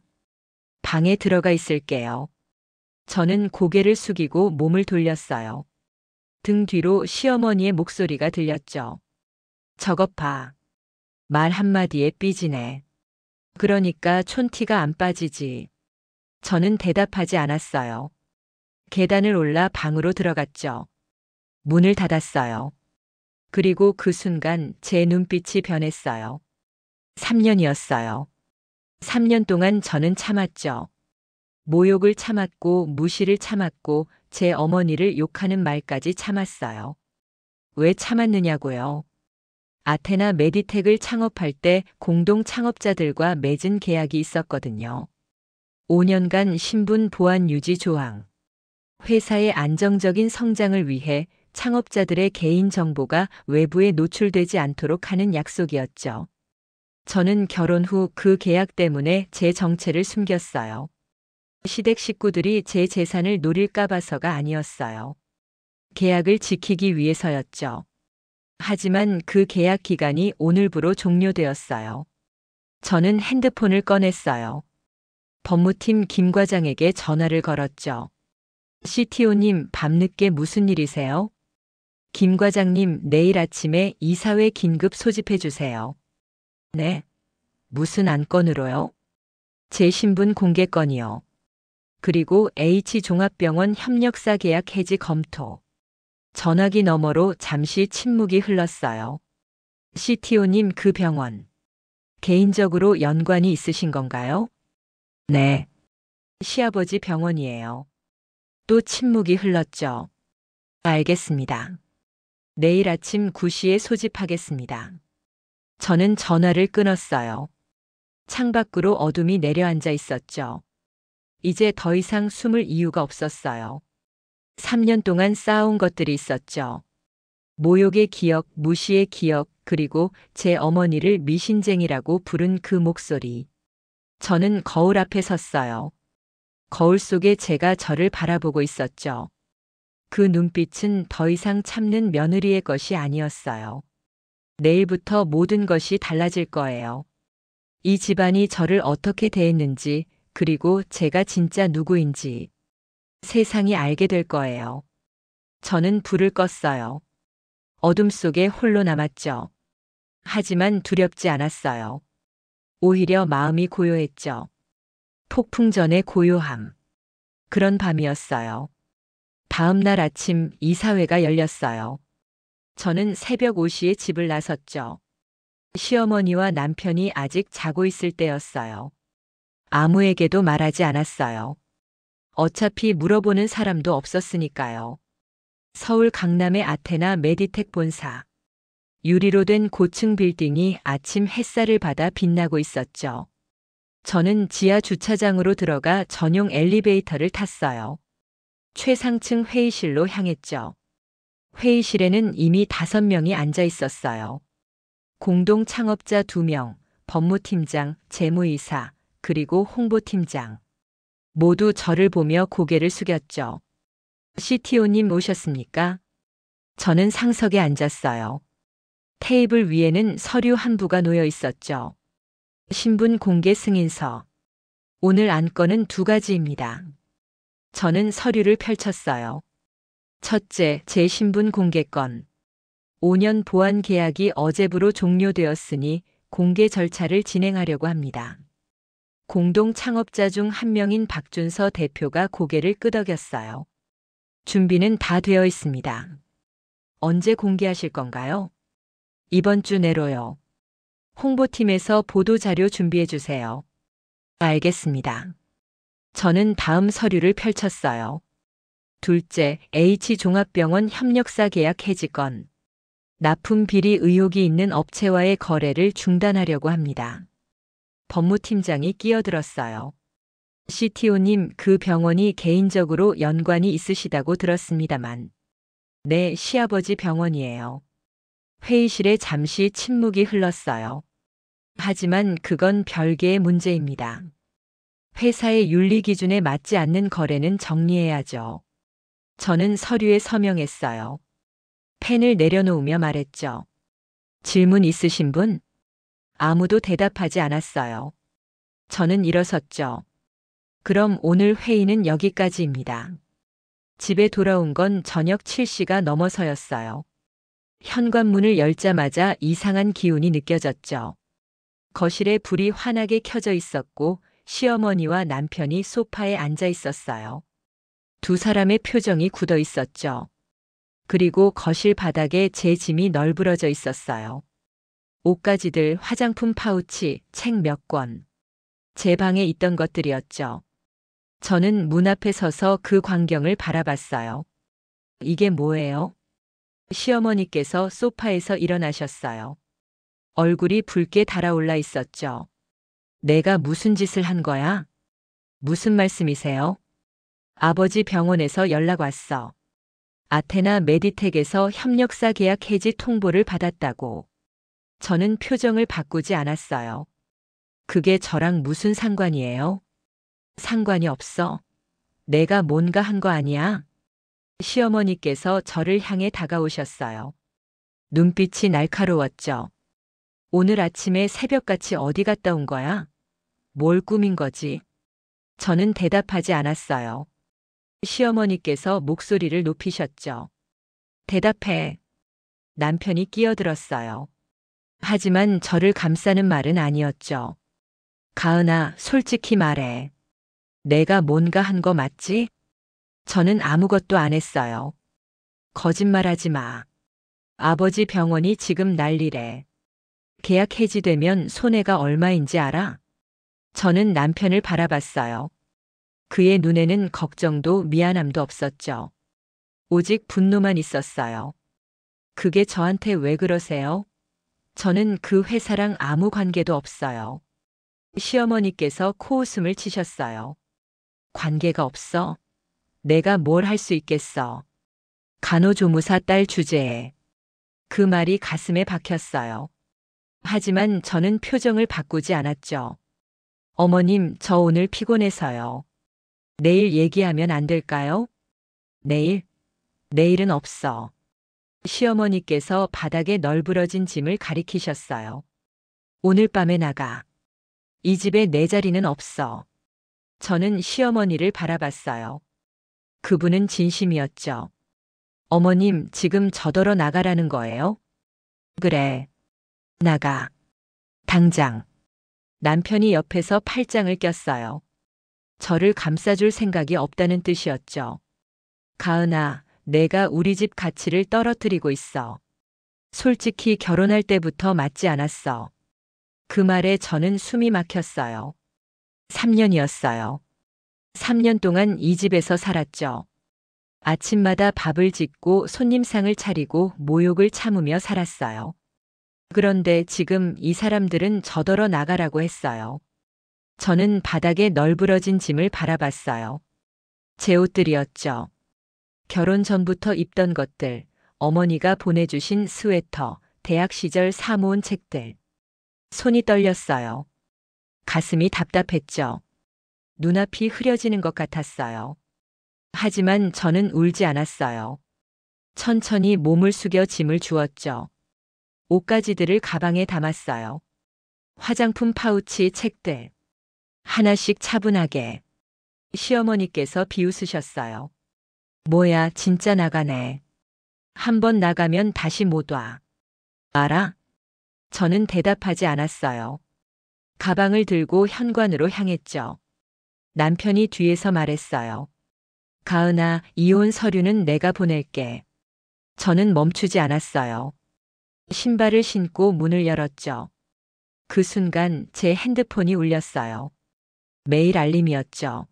방에 들어가 있을게요. 저는 고개를 숙이고 몸을 돌렸어요. 등 뒤로 시어머니의 목소리가 들렸죠. 저것 봐. 말 한마디에 삐지네. 그러니까 촌티가 안 빠지지. 저는 대답하지 않았어요. 계단을 올라 방으로 들어갔죠. 문을 닫았어요. 그리고 그 순간 제 눈빛이 변했어요. 3년이었어요. 3년 동안 저는 참았죠. 모욕을 참았고 무시를 참았고 제 어머니를 욕하는 말까지 참았어요. 왜 참았느냐고요? 아테나 메디텍을 창업할 때 공동 창업자들과 맺은 계약이 있었거든요. 5년간 신분 보안 유지 조항. 회사의 안정적인 성장을 위해 창업자들의 개인 정보가 외부에 노출되지 않도록 하는 약속이었죠. 저는 결혼 후 그 계약 때문에 제 정체를 숨겼어요. 시댁 식구들이 제 재산을 노릴까 봐서가 아니었어요. 계약을 지키기 위해서였죠. 하지만 그 계약 기간이 오늘부로 종료되었어요. 저는 핸드폰을 꺼냈어요. 법무팀 김 과장에게 전화를 걸었죠. CTO님, 밤늦게 무슨 일이세요? 김 과장님, 내일 아침에 이사회 긴급 소집해 주세요. 네. 무슨 안건으로요? 제 신분 공개 건이요. 그리고 H종합병원 협력사 계약 해지 검토. 전화기 너머로 잠시 침묵이 흘렀어요. CTO님, 그 병원. 개인적으로 연관이 있으신 건가요? 네. 시아버지 병원이에요. 또 침묵이 흘렀죠. 알겠습니다. 내일 아침 9시에 소집하겠습니다. 저는 전화를 끊었어요. 창밖으로 어둠이 내려앉아 있었죠. 이제 더 이상 숨을 이유가 없었어요. 3년 동안 쌓아온 것들이 있었죠. 모욕의 기억, 무시의 기억, 그리고 제 어머니를 미신쟁이라고 부른 그 목소리. 저는 거울 앞에 섰어요. 거울 속에 제가 저를 바라보고 있었죠. 그 눈빛은 더 이상 참는 며느리의 것이 아니었어요. 내일부터 모든 것이 달라질 거예요. 이 집안이 저를 어떻게 대했는지, 그리고 제가 진짜 누구인지 세상이 알게 될 거예요. 저는 불을 껐어요. 어둠 속에 홀로 남았죠. 하지만 두렵지 않았어요. 오히려 마음이 고요했죠. 폭풍 전의 고요함. 그런 밤이었어요. 다음 날 아침 이사회가 열렸어요. 저는 새벽 5시에 집을 나섰죠. 시어머니와 남편이 아직 자고 있을 때였어요. 아무에게도 말하지 않았어요. 어차피 물어보는 사람도 없었으니까요. 서울 강남의 아테나 메디텍 본사. 유리로 된 고층 빌딩이 아침 햇살을 받아 빛나고 있었죠. 저는 지하 주차장으로 들어가 전용 엘리베이터를 탔어요. 최상층 회의실로 향했죠. 회의실에는 이미 5명이 앉아 있었어요. 공동 창업자 2명, 법무팀장, 재무이사, 그리고 홍보팀장. 모두 저를 보며 고개를 숙였죠. CTO님 오셨습니까? 저는 상석에 앉았어요. 테이블 위에는 서류 한 부가 놓여 있었죠. 신분 공개 승인서. 오늘 안건은 2가지입니다. 저는 서류를 펼쳤어요. 첫째, 제 신분 공개건. 5년 보안 계약이 어제부로 종료되었으니 공개 절차를 진행하려고 합니다. 공동 창업자 중 한 명인 박준서 대표가 고개를 끄덕였어요. 준비는 다 되어 있습니다. 언제 공개하실 건가요? 이번 주 내로요. 홍보팀에서 보도자료 준비해 주세요. 알겠습니다. 저는 다음 서류를 펼쳤어요. 둘째, H종합병원 협력사 계약 해지건. 납품 비리 의혹이 있는 업체와의 거래를 중단하려고 합니다. 법무팀장이 끼어들었어요. CTO님, 그 병원이 개인적으로 연관이 있으시다고 들었습니다만. 네, 시아버지 병원이에요. 회의실에 잠시 침묵이 흘렀어요. 하지만 그건 별개의 문제입니다. 회사의 윤리 기준에 맞지 않는 거래는 정리해야죠. 저는 서류에 서명했어요. 펜을 내려놓으며 말했죠. 질문 있으신 분? 아무도 대답하지 않았어요. 저는 일어섰죠. 그럼 오늘 회의는 여기까지입니다. 집에 돌아온 건 저녁 7시가 넘어서였어요. 현관문을 열자마자 이상한 기운이 느껴졌죠. 거실에 불이 환하게 켜져 있었고 시어머니와 남편이 소파에 앉아 있었어요. 2사람의 표정이 굳어 있었죠. 그리고 거실 바닥에 제 짐이 널브러져 있었어요. 옷가지들, 화장품 파우치, 책 몇 권. 제 방에 있던 것들이었죠. 저는 문 앞에 서서 그 광경을 바라봤어요. 이게 뭐예요? 시어머니께서 소파에서 일어나셨어요. 얼굴이 붉게 달아올라 있었죠. 내가 무슨 짓을 한 거야? 무슨 말씀이세요? 아버지 병원에서 연락 왔어. 아테나 메디텍에서 협력사 계약 해지 통보를 받았다고. 저는 표정을 바꾸지 않았어요. 그게 저랑 무슨 상관이에요? 상관이 없어. 내가 뭔가 한 거 아니야? 시어머니께서 저를 향해 다가오셨어요. 눈빛이 날카로웠죠. 오늘 아침에 새벽같이 어디 갔다 온 거야? 뭘 꾸민 거지? 저는 대답하지 않았어요. 시어머니께서 목소리를 높이셨죠. 대답해. 남편이 끼어들었어요. 하지만 저를 감싸는 말은 아니었죠. 가은아, 솔직히 말해. 내가 뭔가 한 거 맞지? 저는 아무것도 안 했어요. 거짓말하지 마. 아버지 병원이 지금 난리래. 계약 해지되면 손해가 얼마인지 알아? 저는 남편을 바라봤어요. 그의 눈에는 걱정도 미안함도 없었죠. 오직 분노만 있었어요. 그게 저한테 왜 그러세요? 저는 그 회사랑 아무 관계도 없어요. 시어머니께서 코웃음을 치셨어요. 관계가 없어? 내가 뭘 할 수 있겠어? 간호조무사 딸 주제에. 그 말이 가슴에 박혔어요. 하지만 저는 표정을 바꾸지 않았죠. 어머님, 저 오늘 피곤해서요. 내일 얘기하면 안 될까요? 내일? 내일은 없어. 시어머니께서 바닥에 널브러진 짐을 가리키셨어요. 오늘 밤에 나가. 이 집에 내 자리는 없어. 저는 시어머니를 바라봤어요. 그분은 진심이었죠. 어머님, 지금 저더러 나가라는 거예요? 그래. 나가. 당장. 남편이 옆에서 팔짱을 꼈어요. 저를 감싸줄 생각이 없다는 뜻이었죠. 가은아, 내가 우리 집 가치를 떨어뜨리고 있어. 솔직히 결혼할 때부터 맞지 않았어. 그 말에 저는 숨이 막혔어요. 3년이었어요. 3년 동안 이 집에서 살았죠. 아침마다 밥을 짓고 손님상을 차리고 모욕을 참으며 살았어요. 그런데 지금 이 사람들은 저더러 나가라고 했어요. 저는 바닥에 널브러진 짐을 바라봤어요. 제 옷들이었죠. 결혼 전부터 입던 것들, 어머니가 보내주신 스웨터, 대학 시절 사모은 책들. 손이 떨렸어요. 가슴이 답답했죠. 눈앞이 흐려지는 것 같았어요. 하지만 저는 울지 않았어요. 천천히 몸을 숙여 짐을 주었죠. 옷가지들을 가방에 담았어요. 화장품 파우치, 책들. 하나씩 차분하게. 시어머니께서 비웃으셨어요. 뭐야, 진짜 나가네. 한 번 나가면 다시 못 와. 알아? 저는 대답하지 않았어요. 가방을 들고 현관으로 향했죠. 남편이 뒤에서 말했어요. 가은아, 이혼 서류는 내가 보낼게. 저는 멈추지 않았어요. 신발을 신고 문을 열었죠. 그 순간 제 핸드폰이 울렸어요. 메일 알림이었죠.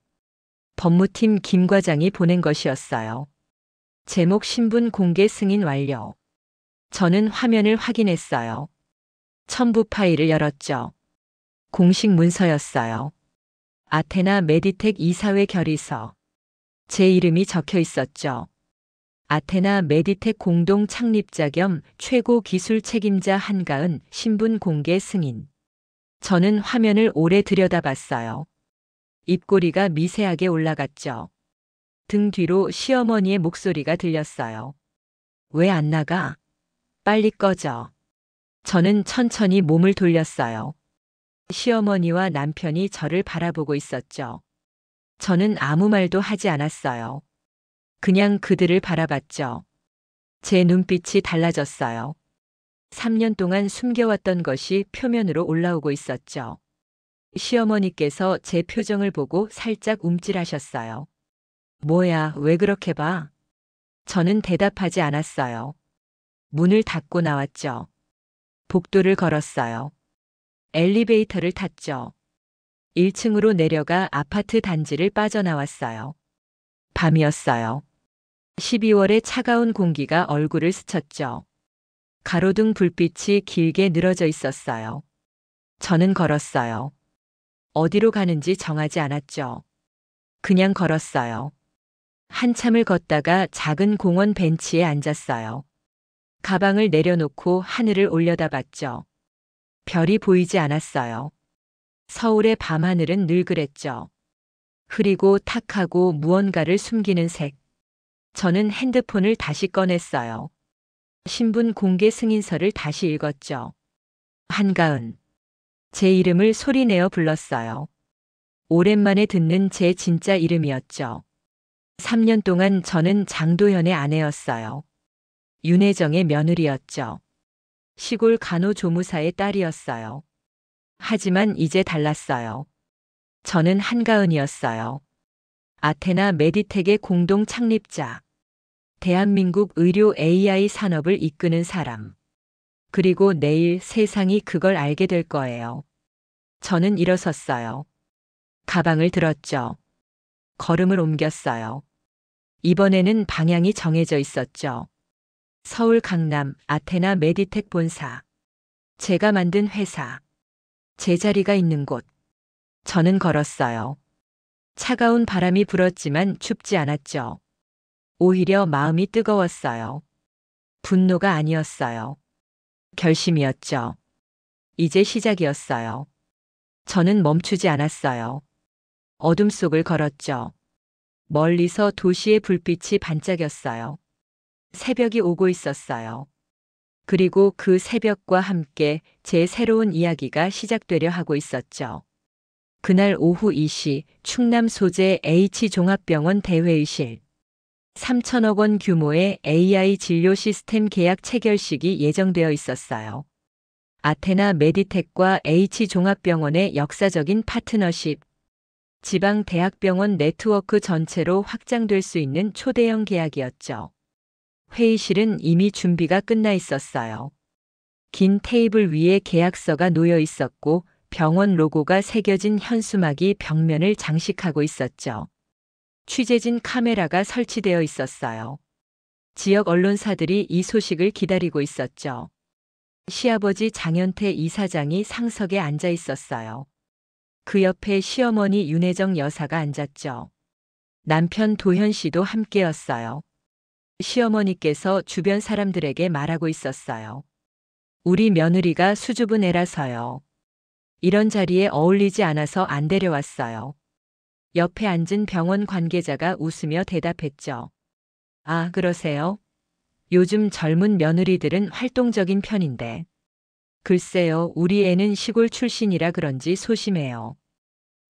법무팀 김 과장이 보낸 것이었어요. 제목 신분 공개 승인 완료. 저는 화면을 확인했어요. 첨부 파일을 열었죠. 공식 문서였어요. 아테나 메디텍 이사회 결의서. 제 이름이 적혀 있었죠. 아테나 메디텍 공동 창립자 겸 최고 기술 책임자 한가은 신분 공개 승인. 저는 화면을 오래 들여다봤어요. 입꼬리가 미세하게 올라갔죠. 등 뒤로 시어머니의 목소리가 들렸어요. 왜 안 나가? 빨리 꺼져. 저는 천천히 몸을 돌렸어요. 시어머니와 남편이 저를 바라보고 있었죠. 저는 아무 말도 하지 않았어요. 그냥 그들을 바라봤죠. 제 눈빛이 달라졌어요. 3년 동안 숨겨왔던 것이 표면으로 올라오고 있었죠. 시어머니께서 제 표정을 보고 살짝 움찔하셨어요. 뭐야, 왜 그렇게 봐? 저는 대답하지 않았어요. 문을 닫고 나왔죠. 복도를 걸었어요. 엘리베이터를 탔죠. 1층으로 내려가 아파트 단지를 빠져나왔어요. 밤이었어요. 12월의 차가운 공기가 얼굴을 스쳤죠. 가로등 불빛이 길게 늘어져 있었어요. 저는 걸었어요. 어디로 가는지 정하지 않았죠. 그냥 걸었어요. 한참을 걷다가 작은 공원 벤치에 앉았어요. 가방을 내려놓고 하늘을 올려다봤죠. 별이 보이지 않았어요. 서울의 밤하늘은 늘 그랬죠. 흐리고 탁하고 무언가를 숨기는 색. 저는 핸드폰을 다시 꺼냈어요. 신분 공개 승인서를 다시 읽었죠. 한가은. 제 이름을 소리내어 불렀어요. 오랜만에 듣는 제 진짜 이름이었죠. 3년 동안 저는 장도연의 아내였어요. 윤혜정의 며느리였죠. 시골 간호조무사의 딸이었어요. 하지만 이제 달랐어요. 저는 한가은이었어요. 아테나 메디텍의 공동 창립자. 대한민국 의료 AI 산업을 이끄는 사람. 그리고 내일 세상이 그걸 알게 될 거예요. 저는 일어섰어요. 가방을 들었죠. 걸음을 옮겼어요. 이번에는 방향이 정해져 있었죠. 서울 강남 아테나 메디텍 본사. 제가 만든 회사. 제 자리가 있는 곳. 저는 걸었어요. 차가운 바람이 불었지만 춥지 않았죠. 오히려 마음이 뜨거웠어요. 분노가 아니었어요. 결심이었죠. 이제 시작이었어요. 저는 멈추지 않았어요. 어둠 속을 걸었죠. 멀리서 도시의 불빛이 반짝였어요. 새벽이 오고 있었어요. 그리고 그 새벽과 함께 제 새로운 이야기가 시작되려 하고 있었죠. 그날 오후 2시 충남 소재 H종합병원 대회의실. 3천억 원 규모의 AI 진료 시스템 계약 체결식이 예정되어 있었어요. 아테나 메디텍과 H종합병원의 역사적인 파트너십. 지방 대학병원 네트워크 전체로 확장될 수 있는 초대형 계약이었죠. 회의실은 이미 준비가 끝나 있었어요. 긴 테이블 위에 계약서가 놓여 있었고 병원 로고가 새겨진 현수막이 벽면을 장식하고 있었죠. 취재진 카메라가 설치되어 있었어요. 지역 언론사들이 이 소식을 기다리고 있었죠. 시아버지 장현태 이사장이 상석에 앉아 있었어요. 그 옆에 시어머니 윤혜정 여사가 앉았죠. 남편 도현 씨도 함께였어요. 시어머니께서 주변 사람들에게 말하고 있었어요. 우리 며느리가 수줍은 애라서요. 이런 자리에 어울리지 않아서 안 데려왔어요. 옆에 앉은 병원 관계자가 웃으며 대답했죠. 아, 그러세요? 요즘 젊은 며느리들은 활동적인 편인데. 글쎄요, 우리 애는 시골 출신이라 그런지 소심해요.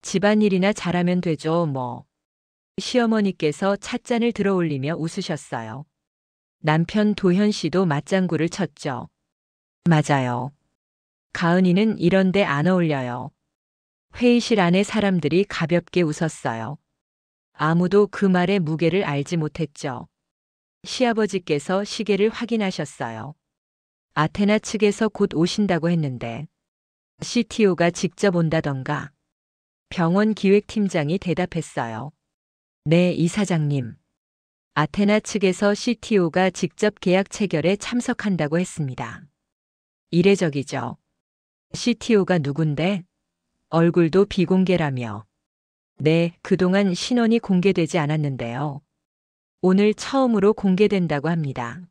집안일이나 잘하면 되죠, 뭐. 시어머니께서 찻잔을 들어 올리며 웃으셨어요. 남편 도현 씨도 맞장구를 쳤죠. 맞아요. 가은이는 이런데 안 어울려요. 회의실 안에 사람들이 가볍게 웃었어요. 아무도 그 말의 무게를 알지 못했죠. 시아버지께서 시계를 확인하셨어요. 아테나 측에서 곧 오신다고 했는데 CTO가 직접 온다던가. 병원 기획팀장이 대답했어요. 네, 이사장님. 아테나 측에서 CTO가 직접 계약 체결에 참석한다고 했습니다. 이례적이죠. CTO가 누군데? 얼굴도 비공개라며. 네, 그동안 신원이 공개되지 않았는데요. 오늘 처음으로 공개된다고 합니다.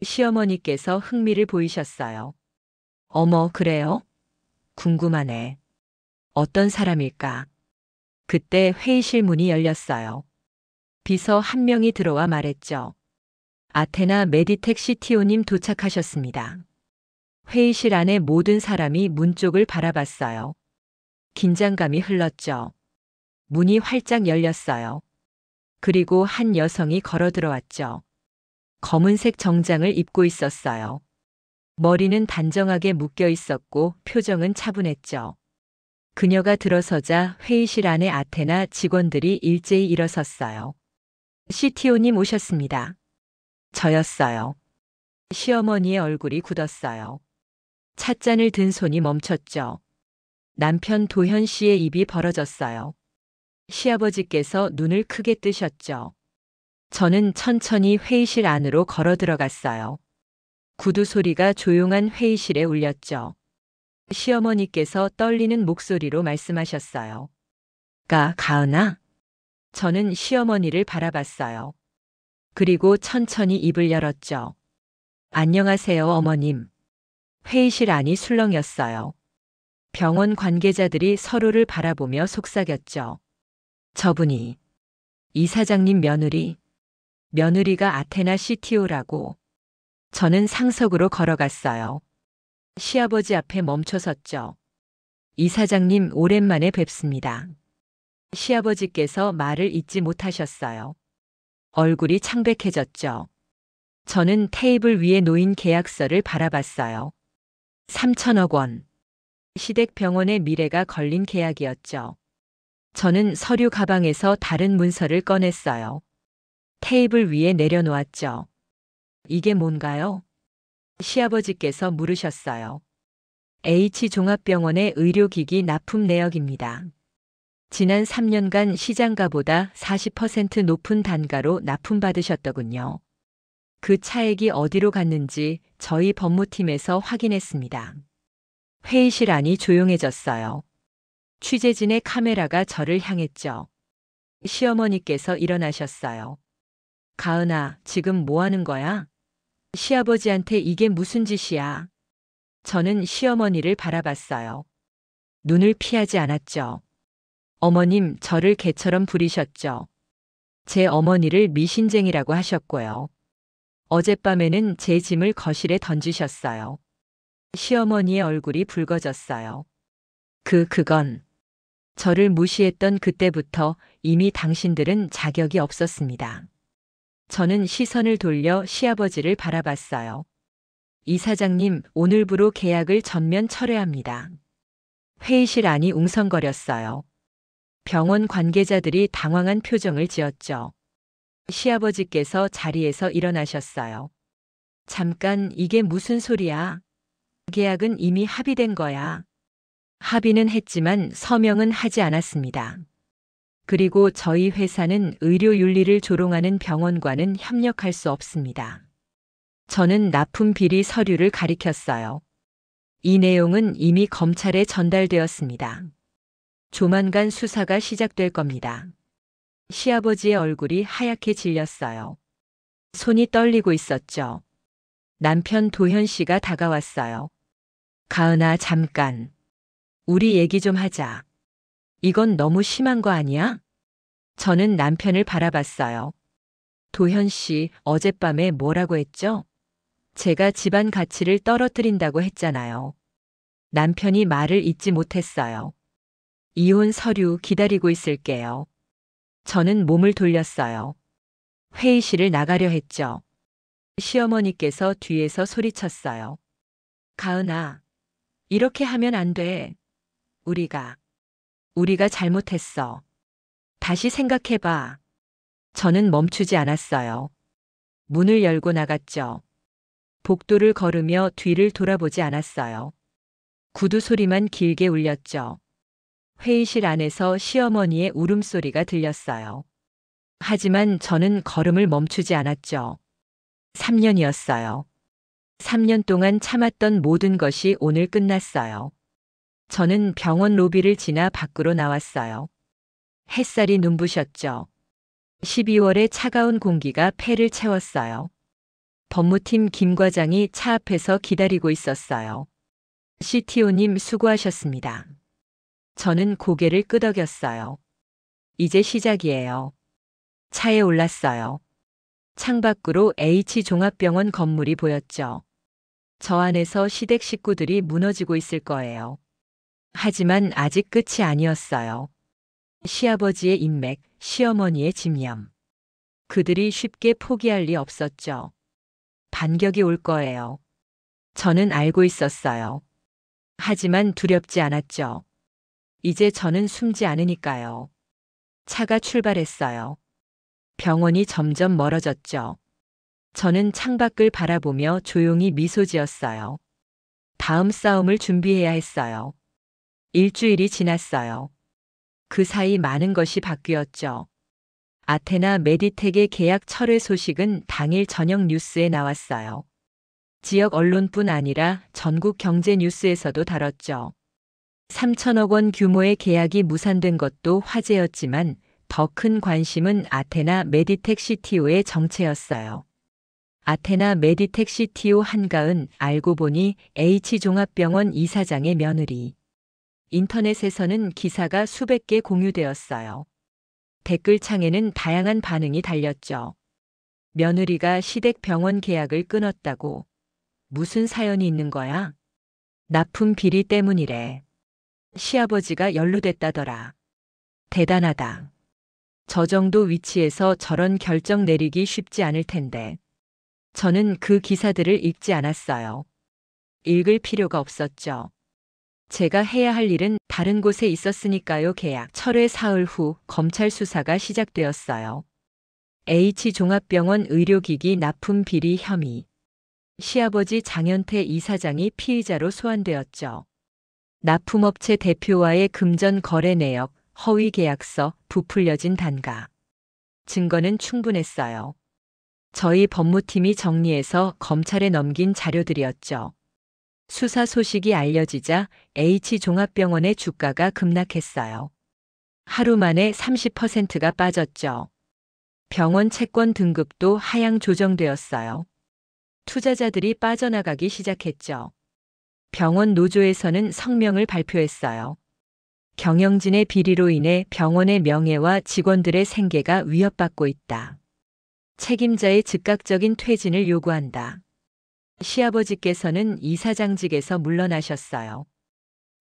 시어머니께서 흥미를 보이셨어요. 어머, 그래요? 궁금하네. 어떤 사람일까? 그때 회의실 문이 열렸어요. 비서 한 명이 들어와 말했죠. 아테나 메디텍 CTO님 도착하셨습니다. 회의실 안에 모든 사람이 문 쪽을 바라봤어요. 긴장감이 흘렀죠. 문이 활짝 열렸어요. 그리고 한 여성이 걸어 들어왔죠. 검은색 정장을 입고 있었어요. 머리는 단정하게 묶여 있었고 표정은 차분했죠. 그녀가 들어서자 회의실 안의 아테나 직원들이 일제히 일어섰어요. CTO님 오셨습니다. 저였어요. 시어머니의 얼굴이 굳었어요. 찻잔을 든 손이 멈췄죠. 남편 도현 씨의 입이 벌어졌어요. 시아버지께서 눈을 크게 뜨셨죠. 저는 천천히 회의실 안으로 걸어 들어갔어요. 구두 소리가 조용한 회의실에 울렸죠. 시어머니께서 떨리는 목소리로 말씀하셨어요. 가은아? 저는 시어머니를 바라봤어요. 그리고 천천히 입을 열었죠. 안녕하세요, 어머님. 회의실 안이 술렁였어요. 병원 관계자들이 서로를 바라보며 속삭였죠. 저분이 이사장님 며느리가 아테나 CTO라고. 저는 상석으로 걸어갔어요. 시아버지 앞에 멈춰섰죠. 이사장님 오랜만에 뵙습니다. 시아버지께서 말을 잇지 못하셨어요. 얼굴이 창백해졌죠. 저는 테이블 위에 놓인 계약서를 바라봤어요. 3천억 원. 시댁병원의 미래가 걸린 계약이었죠. 저는 서류 가방에서 다른 문서를 꺼냈어요. 테이블 위에 내려놓았죠. 이게 뭔가요? 시아버지께서 물으셨어요. H종합병원의 의료기기 납품 내역입니다. 지난 3년간 시장가보다 40% 높은 단가로 납품받으셨더군요. 그 차액이 어디로 갔는지 저희 법무팀에서 확인했습니다. 회의실 안이 조용해졌어요. 취재진의 카메라가 저를 향했죠. 시어머니께서 일어나셨어요. 가은아, 지금 뭐 하는 거야? 시아버지한테 이게 무슨 짓이야? 저는 시어머니를 바라봤어요. 눈을 피하지 않았죠. 어머님, 저를 개처럼 부리셨죠. 제 어머니를 미신쟁이라고 하셨고요. 어젯밤에는 제 짐을 거실에 던지셨어요. 시어머니의 얼굴이 붉어졌어요. 그건 저를 무시했던 그때부터 이미 당신들은 자격이 없었습니다. 저는 시선을 돌려 시아버지를 바라봤어요. 이사장님, 오늘부로 계약을 전면 철회합니다. 회의실 안이 웅성거렸어요. 병원 관계자들이 당황한 표정을 지었죠. 시아버지께서 자리에서 일어나셨어요. 잠깐, 이게 무슨 소리야? 계약은 이미 합의된 거야. 합의는 했지만 서명은 하지 않았습니다. 그리고 저희 회사는 의료 윤리를 조롱하는 병원과는 협력할 수 없습니다. 저는 납품 비리 서류를 가리켰어요. 이 내용은 이미 검찰에 전달되었습니다. 조만간 수사가 시작될 겁니다. 시아버지의 얼굴이 하얗게 질렸어요. 손이 떨리고 있었죠. 남편 도현 씨가 다가왔어요. 가은아, 잠깐. 우리 얘기 좀 하자. 이건 너무 심한 거 아니야? 저는 남편을 바라봤어요. 도현 씨, 어젯밤에 뭐라고 했죠? 제가 집안 가치를 떨어뜨린다고 했잖아요. 남편이 말을 잇지 못했어요. 이혼 서류 기다리고 있을게요. 저는 몸을 돌렸어요. 회의실을 나가려 했죠. 시어머니께서 뒤에서 소리쳤어요. 가은아, 이렇게 하면 안 돼. 우리가 잘못했어. 다시 생각해봐. 저는 멈추지 않았어요. 문을 열고 나갔죠. 복도를 걸으며 뒤를 돌아보지 않았어요. 구두 소리만 길게 울렸죠. 회의실 안에서 시어머니의 울음소리가 들렸어요. 하지만 저는 걸음을 멈추지 않았죠. 3년이었어요. 3년 동안 참았던 모든 것이 오늘 끝났어요. 저는 병원 로비를 지나 밖으로 나왔어요. 햇살이 눈부셨죠. 12월의 차가운 공기가 폐를 채웠어요. 법무팀 김 과장이 차 앞에서 기다리고 있었어요. CTO님 수고하셨습니다. 저는 고개를 끄덕였어요. 이제 시작이에요. 차에 올랐어요. 창밖으로 H종합병원 건물이 보였죠. 저 안에서 시댁 식구들이 무너지고 있을 거예요. 하지만 아직 끝이 아니었어요. 시아버지의 인맥, 시어머니의 집념. 그들이 쉽게 포기할 리 없었죠. 반격이 올 거예요. 저는 알고 있었어요. 하지만 두렵지 않았죠. 이제 저는 숨지 않으니까요. 차가 출발했어요. 병원이 점점 멀어졌죠. 저는 창밖을 바라보며 조용히 미소 지었어요. 다음 싸움을 준비해야 했어요. 일주일이 지났어요. 그 사이 많은 것이 바뀌었죠. 아테나 메디텍의 계약 철회 소식은 당일 저녁 뉴스에 나왔어요. 지역 언론뿐 아니라 전국 경제 뉴스에서도 다뤘죠. 3천억 원 규모의 계약이 무산된 것도 화제였지만 더 큰 관심은 아테나 메디텍 CTO의 정체였어요. 아테나 메디텍 CTO 한가은, 알고 보니 H종합병원 이사장의 며느리. 인터넷에서는 기사가 수백 개 공유되었어요. 댓글창에는 다양한 반응이 달렸죠. 며느리가 시댁 병원 계약을 끊었다고. 무슨 사연이 있는 거야? 납품 비리 때문이래. 시아버지가 연루됐다더라. 대단하다. 저 정도 위치에서 저런 결정 내리기 쉽지 않을 텐데. 저는 그 기사들을 읽지 않았어요. 읽을 필요가 없었죠. 제가 해야 할 일은 다른 곳에 있었으니까요. 계약 철회 사흘 후 검찰 수사가 시작되었어요. H종합병원 의료기기 납품 비리 혐의. 시아버지 장현태 이사장이 피의자로 소환되었죠. 납품업체 대표와의 금전 거래 내역, 허위 계약서, 부풀려진 단가. 증거는 충분했어요. 저희 법무팀이 정리해서 검찰에 넘긴 자료들이었죠. 수사 소식이 알려지자 H종합병원의 주가가 급락했어요. 하루 만에 30%가 빠졌죠. 병원 채권 등급도 하향 조정되었어요. 투자자들이 빠져나가기 시작했죠. 병원 노조에서는 성명을 발표했어요. 경영진의 비리로 인해 병원의 명예와 직원들의 생계가 위협받고 있다. 책임자의 즉각적인 퇴진을 요구한다. 시아버지께서는 이사장직에서 물러나셨어요.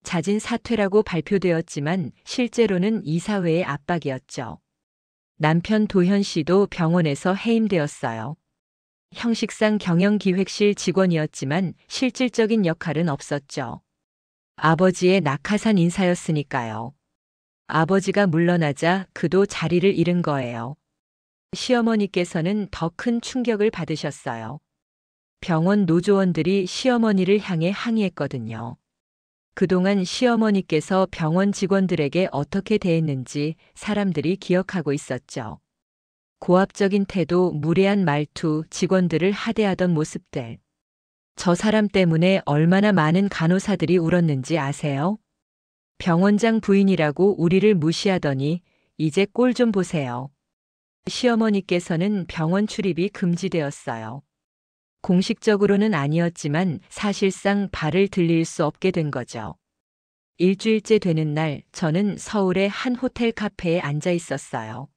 자진 사퇴라고 발표되었지만 실제로는 이사회의 압박이었죠. 남편 도현 씨도 병원에서 해임되었어요. 형식상 경영기획실 직원이었지만 실질적인 역할은 없었죠. 아버지의 낙하산 인사였으니까요. 아버지가 물러나자 그도 자리를 잃은 거예요. 시어머니께서는 더 큰 충격을 받으셨어요. 병원 노조원들이 시어머니를 향해 항의했거든요. 그동안 시어머니께서 병원 직원들에게 어떻게 대했는지 사람들이 기억하고 있었죠. 고압적인 태도, 무례한 말투, 직원들을 하대하던 모습들. 저 사람 때문에 얼마나 많은 간호사들이 울었는지 아세요? 병원장 부인이라고 우리를 무시하더니 이제 꼴 좀 보세요. 시어머니께서는 병원 출입이 금지되었어요. 공식적으로는 아니었지만 사실상 발을 들릴 수 없게 된 거죠. 일주일째 되는 날 저는 서울의 한 호텔 카페에 앉아 있었어요.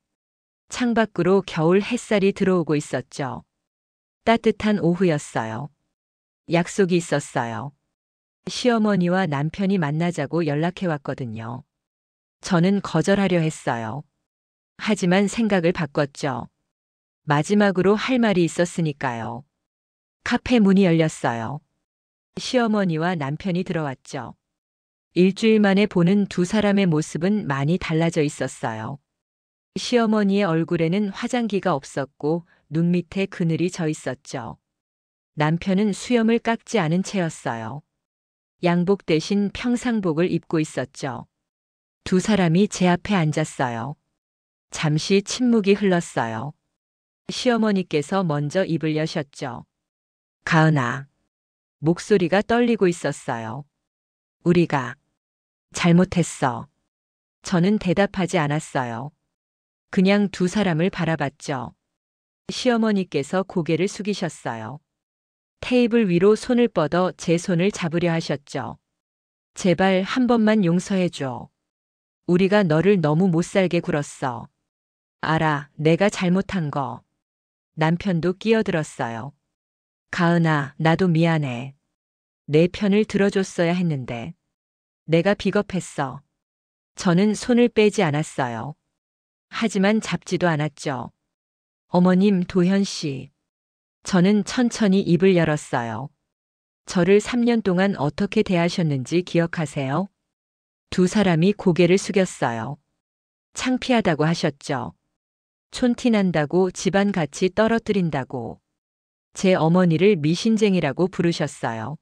창밖으로 겨울 햇살이 들어오고 있었죠. 따뜻한 오후였어요. 약속이 있었어요. 시어머니와 남편이 만나자고 연락해 왔거든요. 저는 거절하려 했어요. 하지만 생각을 바꿨죠. 마지막으로 할 말이 있었으니까요. 카페 문이 열렸어요. 시어머니와 남편이 들어왔죠. 일주일 만에 보는 두 사람의 모습은 많이 달라져 있었어요. 시어머니의 얼굴에는 화장기가 없었고 눈 밑에 그늘이 져 있었죠. 남편은 수염을 깎지 않은 채였어요. 양복 대신 평상복을 입고 있었죠. 두 사람이 제 앞에 앉았어요. 잠시 침묵이 흘렀어요. 시어머니께서 먼저 입을 여셨죠. 가은아. 목소리가 떨리고 있었어요. 우리가 잘못했어. 저는 대답하지 않았어요. 그냥 두 사람을 바라봤죠. 시어머니께서 고개를 숙이셨어요. 테이블 위로 손을 뻗어 제 손을 잡으려 하셨죠. 제발 한 번만 용서해줘. 우리가 너를 너무 못살게 굴었어. 알아, 내가 잘못한 거. 남편도 끼어들었어요. 가은아, 나도 미안해. 내 편을 들어줬어야 했는데. 내가 비겁했어. 저는 손을 빼지 않았어요. 하지만 잡지도 않았죠. 어머님, 도현 씨. 저는 천천히 입을 열었어요. 저를 3년 동안 어떻게 대하셨는지 기억하세요? 두 사람이 고개를 숙였어요. 창피하다고 하셨죠. 촌티난다고 집안 같이 떨어뜨린다고. 제 어머니를 미신쟁이라고 부르셨어요.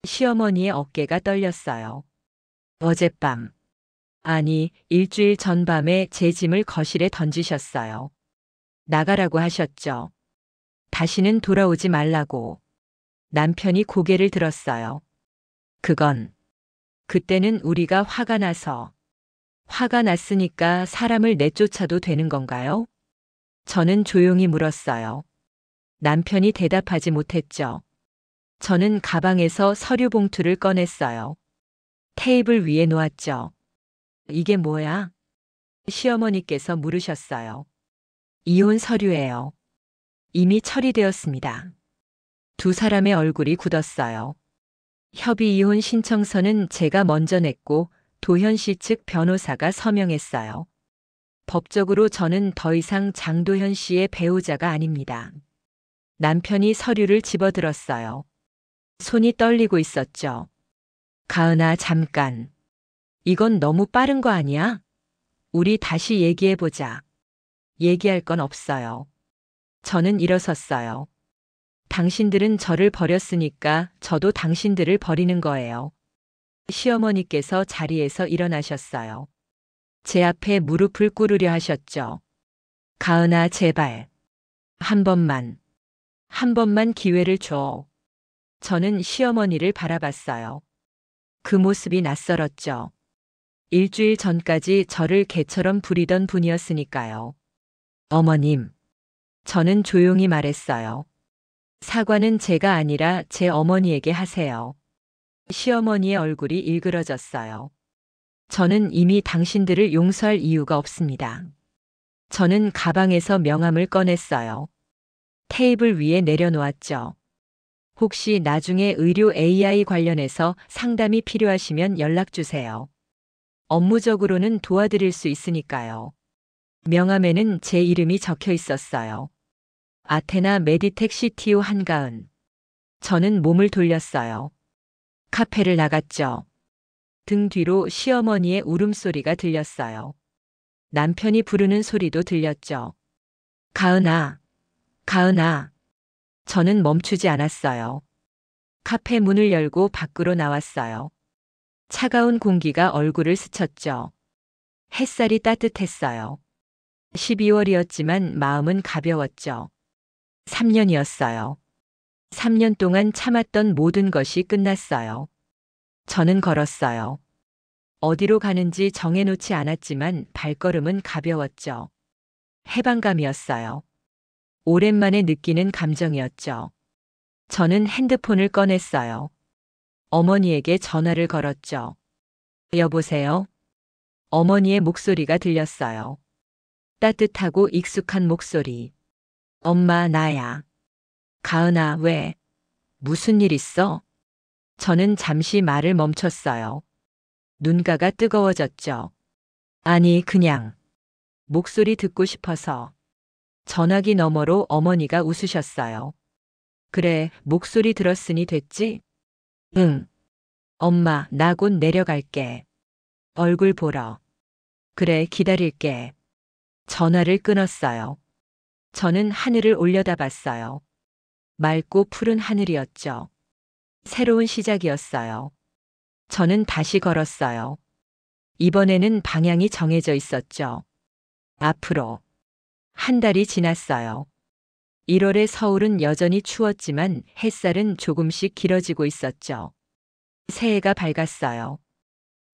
시어머니의 어깨가 떨렸어요. 어젯밤. 아니, 일주일 전밤에 제 짐을 거실에 던지셨어요. 나가라고 하셨죠. 다시는 돌아오지 말라고. 남편이 고개를 들었어요. 그때는 우리가 화가 났으니까 사람을 내쫓아도 되는 건가요? 저는 조용히 물었어요. 남편이 대답하지 못했죠. 저는 가방에서 서류 봉투를 꺼냈어요. 테이블 위에 놓았죠. 이게 뭐야? 시어머니께서 물으셨어요. 이혼 서류예요. 이미 처리되었습니다. 두 사람의 얼굴이 굳었어요. 협의 이혼 신청서는 제가 먼저 냈고 도현 씨 측 변호사가 서명했어요. 법적으로 저는 더 이상 장도현 씨의 배우자가 아닙니다. 남편이 서류를 집어들었어요. 손이 떨리고 있었죠. 가은아, 잠깐. 이건 너무 빠른 거 아니야? 우리 다시 얘기해보자. 얘기할 건 없어요. 저는 일어섰어요. 당신들은 저를 버렸으니까 저도 당신들을 버리는 거예요. 시어머니께서 자리에서 일어나셨어요. 제 앞에 무릎을 꿇으려 하셨죠. 가은아, 제발. 한 번만 기회를 줘. 저는 시어머니를 바라봤어요. 그 모습이 낯설었죠. 일주일 전까지 저를 개처럼 부리던 분이었으니까요. 어머님. 저는 조용히 말했어요. 사과는 제가 아니라 제 어머니에게 하세요. 시어머니의 얼굴이 일그러졌어요. 저는 이미 당신들을 용서할 이유가 없습니다. 저는 가방에서 명함을 꺼냈어요. 테이블 위에 내려놓았죠. 혹시 나중에 의료 AI 관련해서 상담이 필요하시면 연락주세요. 업무적으로는 도와드릴 수 있으니까요. 명함에는 제 이름이 적혀 있었어요. 아테나 메디텍 CTO 한가은. 저는 몸을 돌렸어요. 카페를 나갔죠. 등 뒤로 시어머니의 울음소리가 들렸어요. 남편이 부르는 소리도 들렸죠. 가은아, 가은아. 저는 멈추지 않았어요. 카페 문을 열고 밖으로 나왔어요. 차가운 공기가 얼굴을 스쳤죠. 햇살이 따뜻했어요. 12월이었지만 마음은 가벼웠죠. 3년이었어요. 3년 동안 참았던 모든 것이 끝났어요. 저는 걸었어요. 어디로 가는지 정해놓지 않았지만 발걸음은 가벼웠죠. 해방감이었어요. 오랜만에 느끼는 감정이었죠. 저는 핸드폰을 꺼냈어요. 어머니에게 전화를 걸었죠. 여보세요? 어머니의 목소리가 들렸어요. 따뜻하고 익숙한 목소리. 엄마, 나야. 가은아, 왜? 무슨 일 있어? 저는 잠시 말을 멈췄어요. 눈가가 뜨거워졌죠. 아니, 그냥. 목소리 듣고 싶어서. 전화기 너머로 어머니가 웃으셨어요. 그래, 목소리 들었으니 됐지? 응. 엄마, 나 곧 내려갈게. 얼굴 보러. 그래, 기다릴게. 전화를 끊었어요. 저는 하늘을 올려다봤어요. 맑고 푸른 하늘이었죠. 새로운 시작이었어요. 저는 다시 걸었어요. 이번에는 방향이 정해져 있었죠. 앞으로. 한 달이 지났어요. 1월의 서울은 여전히 추웠지만 햇살은 조금씩 길어지고 있었죠. 새해가 밝았어요.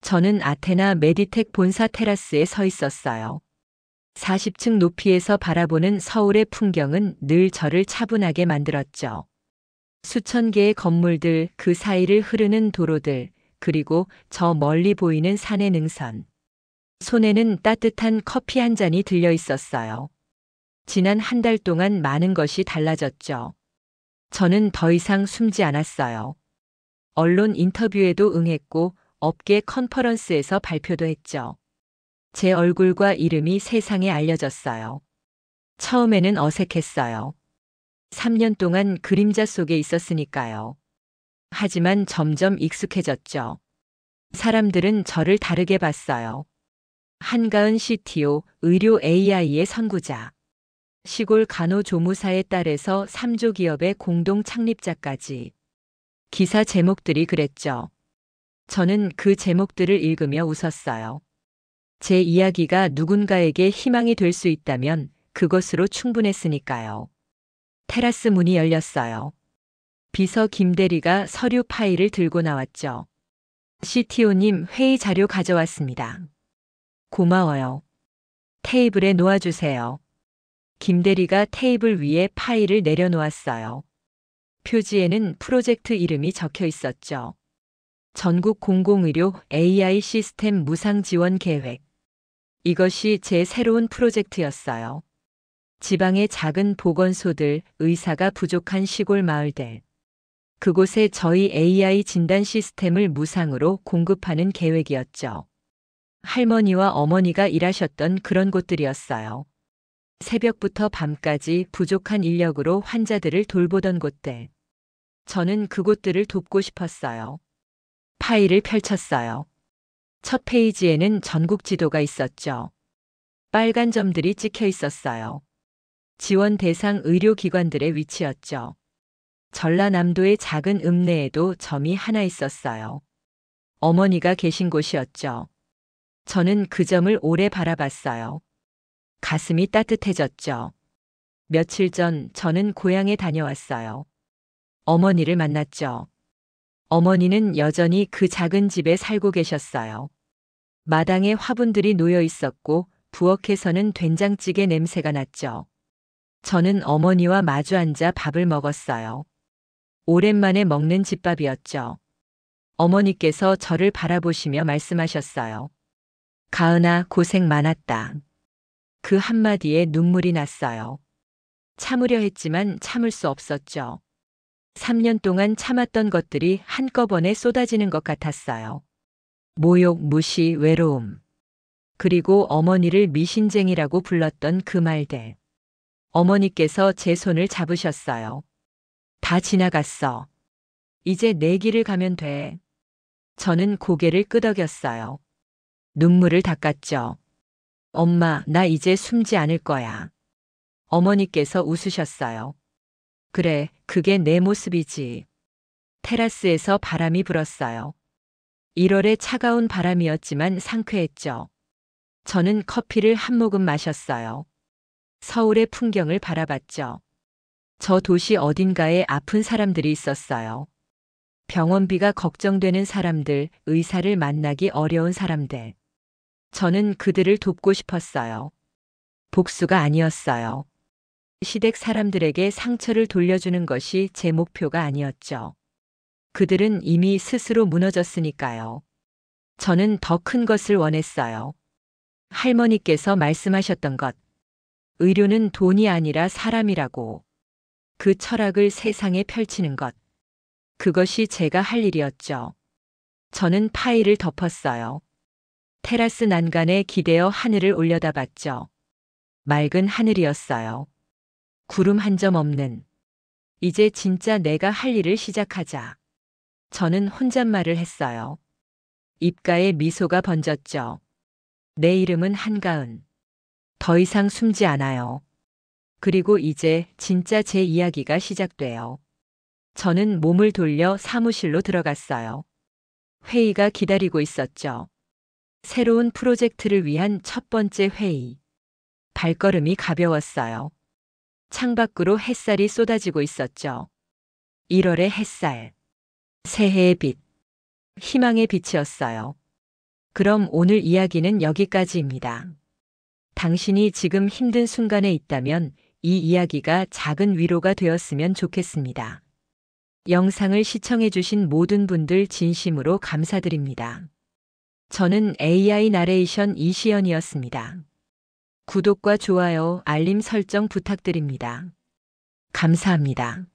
저는 아테나 메디텍 본사 테라스에 서 있었어요. 40층 높이에서 바라보는 서울의 풍경은 늘 저를 차분하게 만들었죠. 수천 개의 건물들, 그 사이를 흐르는 도로들, 그리고 저 멀리 보이는 산의 능선. 손에는 따뜻한 커피 한 잔이 들려 있었어요. 지난 한 달 동안 많은 것이 달라졌죠. 저는 더 이상 숨지 않았어요. 언론 인터뷰에도 응했고 업계 컨퍼런스에서 발표도 했죠. 제 얼굴과 이름이 세상에 알려졌어요. 처음에는 어색했어요. 3년 동안 그림자 속에 있었으니까요. 하지만 점점 익숙해졌죠. 사람들은 저를 다르게 봤어요. 한가은 CTO, 의료 AI의 선구자. 시골 간호조무사의 딸에서 3조 기업의 공동 창립자까지. 기사 제목들이 그랬죠. 저는 그 제목들을 읽으며 웃었어요. 제 이야기가 누군가에게 희망이 될 수 있다면 그것으로 충분했으니까요. 테라스 문이 열렸어요. 비서 김대리가 서류 파일을 들고 나왔죠. CTO님, 회의 자료 가져왔습니다. 고마워요. 테이블에 놓아주세요. 김대리가 테이블 위에 파일을 내려놓았어요. 표지에는 프로젝트 이름이 적혀 있었죠. 전국 공공의료 AI 시스템 무상 지원 계획. 이것이 제 새로운 프로젝트였어요. 지방의 작은 보건소들, 의사가 부족한 시골 마을들. 그곳에 저희 AI 진단 시스템을 무상으로 공급하는 계획이었죠. 할머니와 어머니가 일하셨던 그런 곳들이었어요. 새벽부터 밤까지 부족한 인력으로 환자들을 돌보던 곳들. 저는 그곳들을 돕고 싶었어요. 파일을 펼쳤어요. 첫 페이지에는 전국 지도가 있었죠. 빨간 점들이 찍혀 있었어요. 지원 대상 의료기관들의 위치였죠. 전라남도의 작은 읍내에도 점이 하나 있었어요. 어머니가 계신 곳이었죠. 저는 그 점을 오래 바라봤어요. 가슴이 따뜻해졌죠. 며칠 전 저는 고향에 다녀왔어요. 어머니를 만났죠. 어머니는 여전히 그 작은 집에 살고 계셨어요. 마당에 화분들이 놓여 있었고 부엌에서는 된장찌개 냄새가 났죠. 저는 어머니와 마주 앉아 밥을 먹었어요. 오랜만에 먹는 집밥이었죠. 어머니께서 저를 바라보시며 말씀하셨어요. 가은아, 고생 많았다. 그 한마디에 눈물이 났어요. 참으려 했지만 참을 수 없었죠. 3년 동안 참았던 것들이 한꺼번에 쏟아지는 것 같았어요. 모욕, 무시, 외로움. 그리고 어머니를 미신쟁이라고 불렀던 그 말들. 어머니께서 제 손을 잡으셨어요. 다 지나갔어. 이제 내 길을 가면 돼. 저는 고개를 끄덕였어요. 눈물을 닦았죠. 엄마, 나 이제 숨지 않을 거야. 어머니께서 웃으셨어요. 그래, 그게 내 모습이지. 테라스에서 바람이 불었어요. 1월의 차가운 바람이었지만 상쾌했죠. 저는 커피를 한 모금 마셨어요. 서울의 풍경을 바라봤죠. 저 도시 어딘가에 아픈 사람들이 있었어요. 병원비가 걱정되는 사람들, 의사를 만나기 어려운 사람들. 저는 그들을 돕고 싶었어요. 복수가 아니었어요. 시댁 사람들에게 상처를 돌려주는 것이 제 목표가 아니었죠. 그들은 이미 스스로 무너졌으니까요. 저는 더 큰 것을 원했어요. 할머니께서 말씀하셨던 것. 의료는 돈이 아니라 사람이라고. 그 철학을 세상에 펼치는 것. 그것이 제가 할 일이었죠. 저는 파일을 덮었어요. 테라스 난간에 기대어 하늘을 올려다봤죠. 맑은 하늘이었어요. 구름 한 점 없는. 이제 진짜 내가 할 일을 시작하자. 저는 혼잣말을 했어요. 입가에 미소가 번졌죠. 내 이름은 한가은. 더 이상 숨지 않아요. 그리고 이제 진짜 제 이야기가 시작돼요. 저는 몸을 돌려 사무실로 들어갔어요. 회의가 기다리고 있었죠. 새로운 프로젝트를 위한 첫 번째 회의. 발걸음이 가벼웠어요. 창밖으로 햇살이 쏟아지고 있었죠. 1월의 햇살. 새해의 빛. 희망의 빛이었어요. 그럼 오늘 이야기는 여기까지입니다. 당신이 지금 힘든 순간에 있다면 이 이야기가 작은 위로가 되었으면 좋겠습니다. 영상을 시청해주신 모든 분들 진심으로 감사드립니다. 저는 AI 나레이션 이시연이었습니다. 구독과 좋아요, 알림 설정 부탁드립니다. 감사합니다.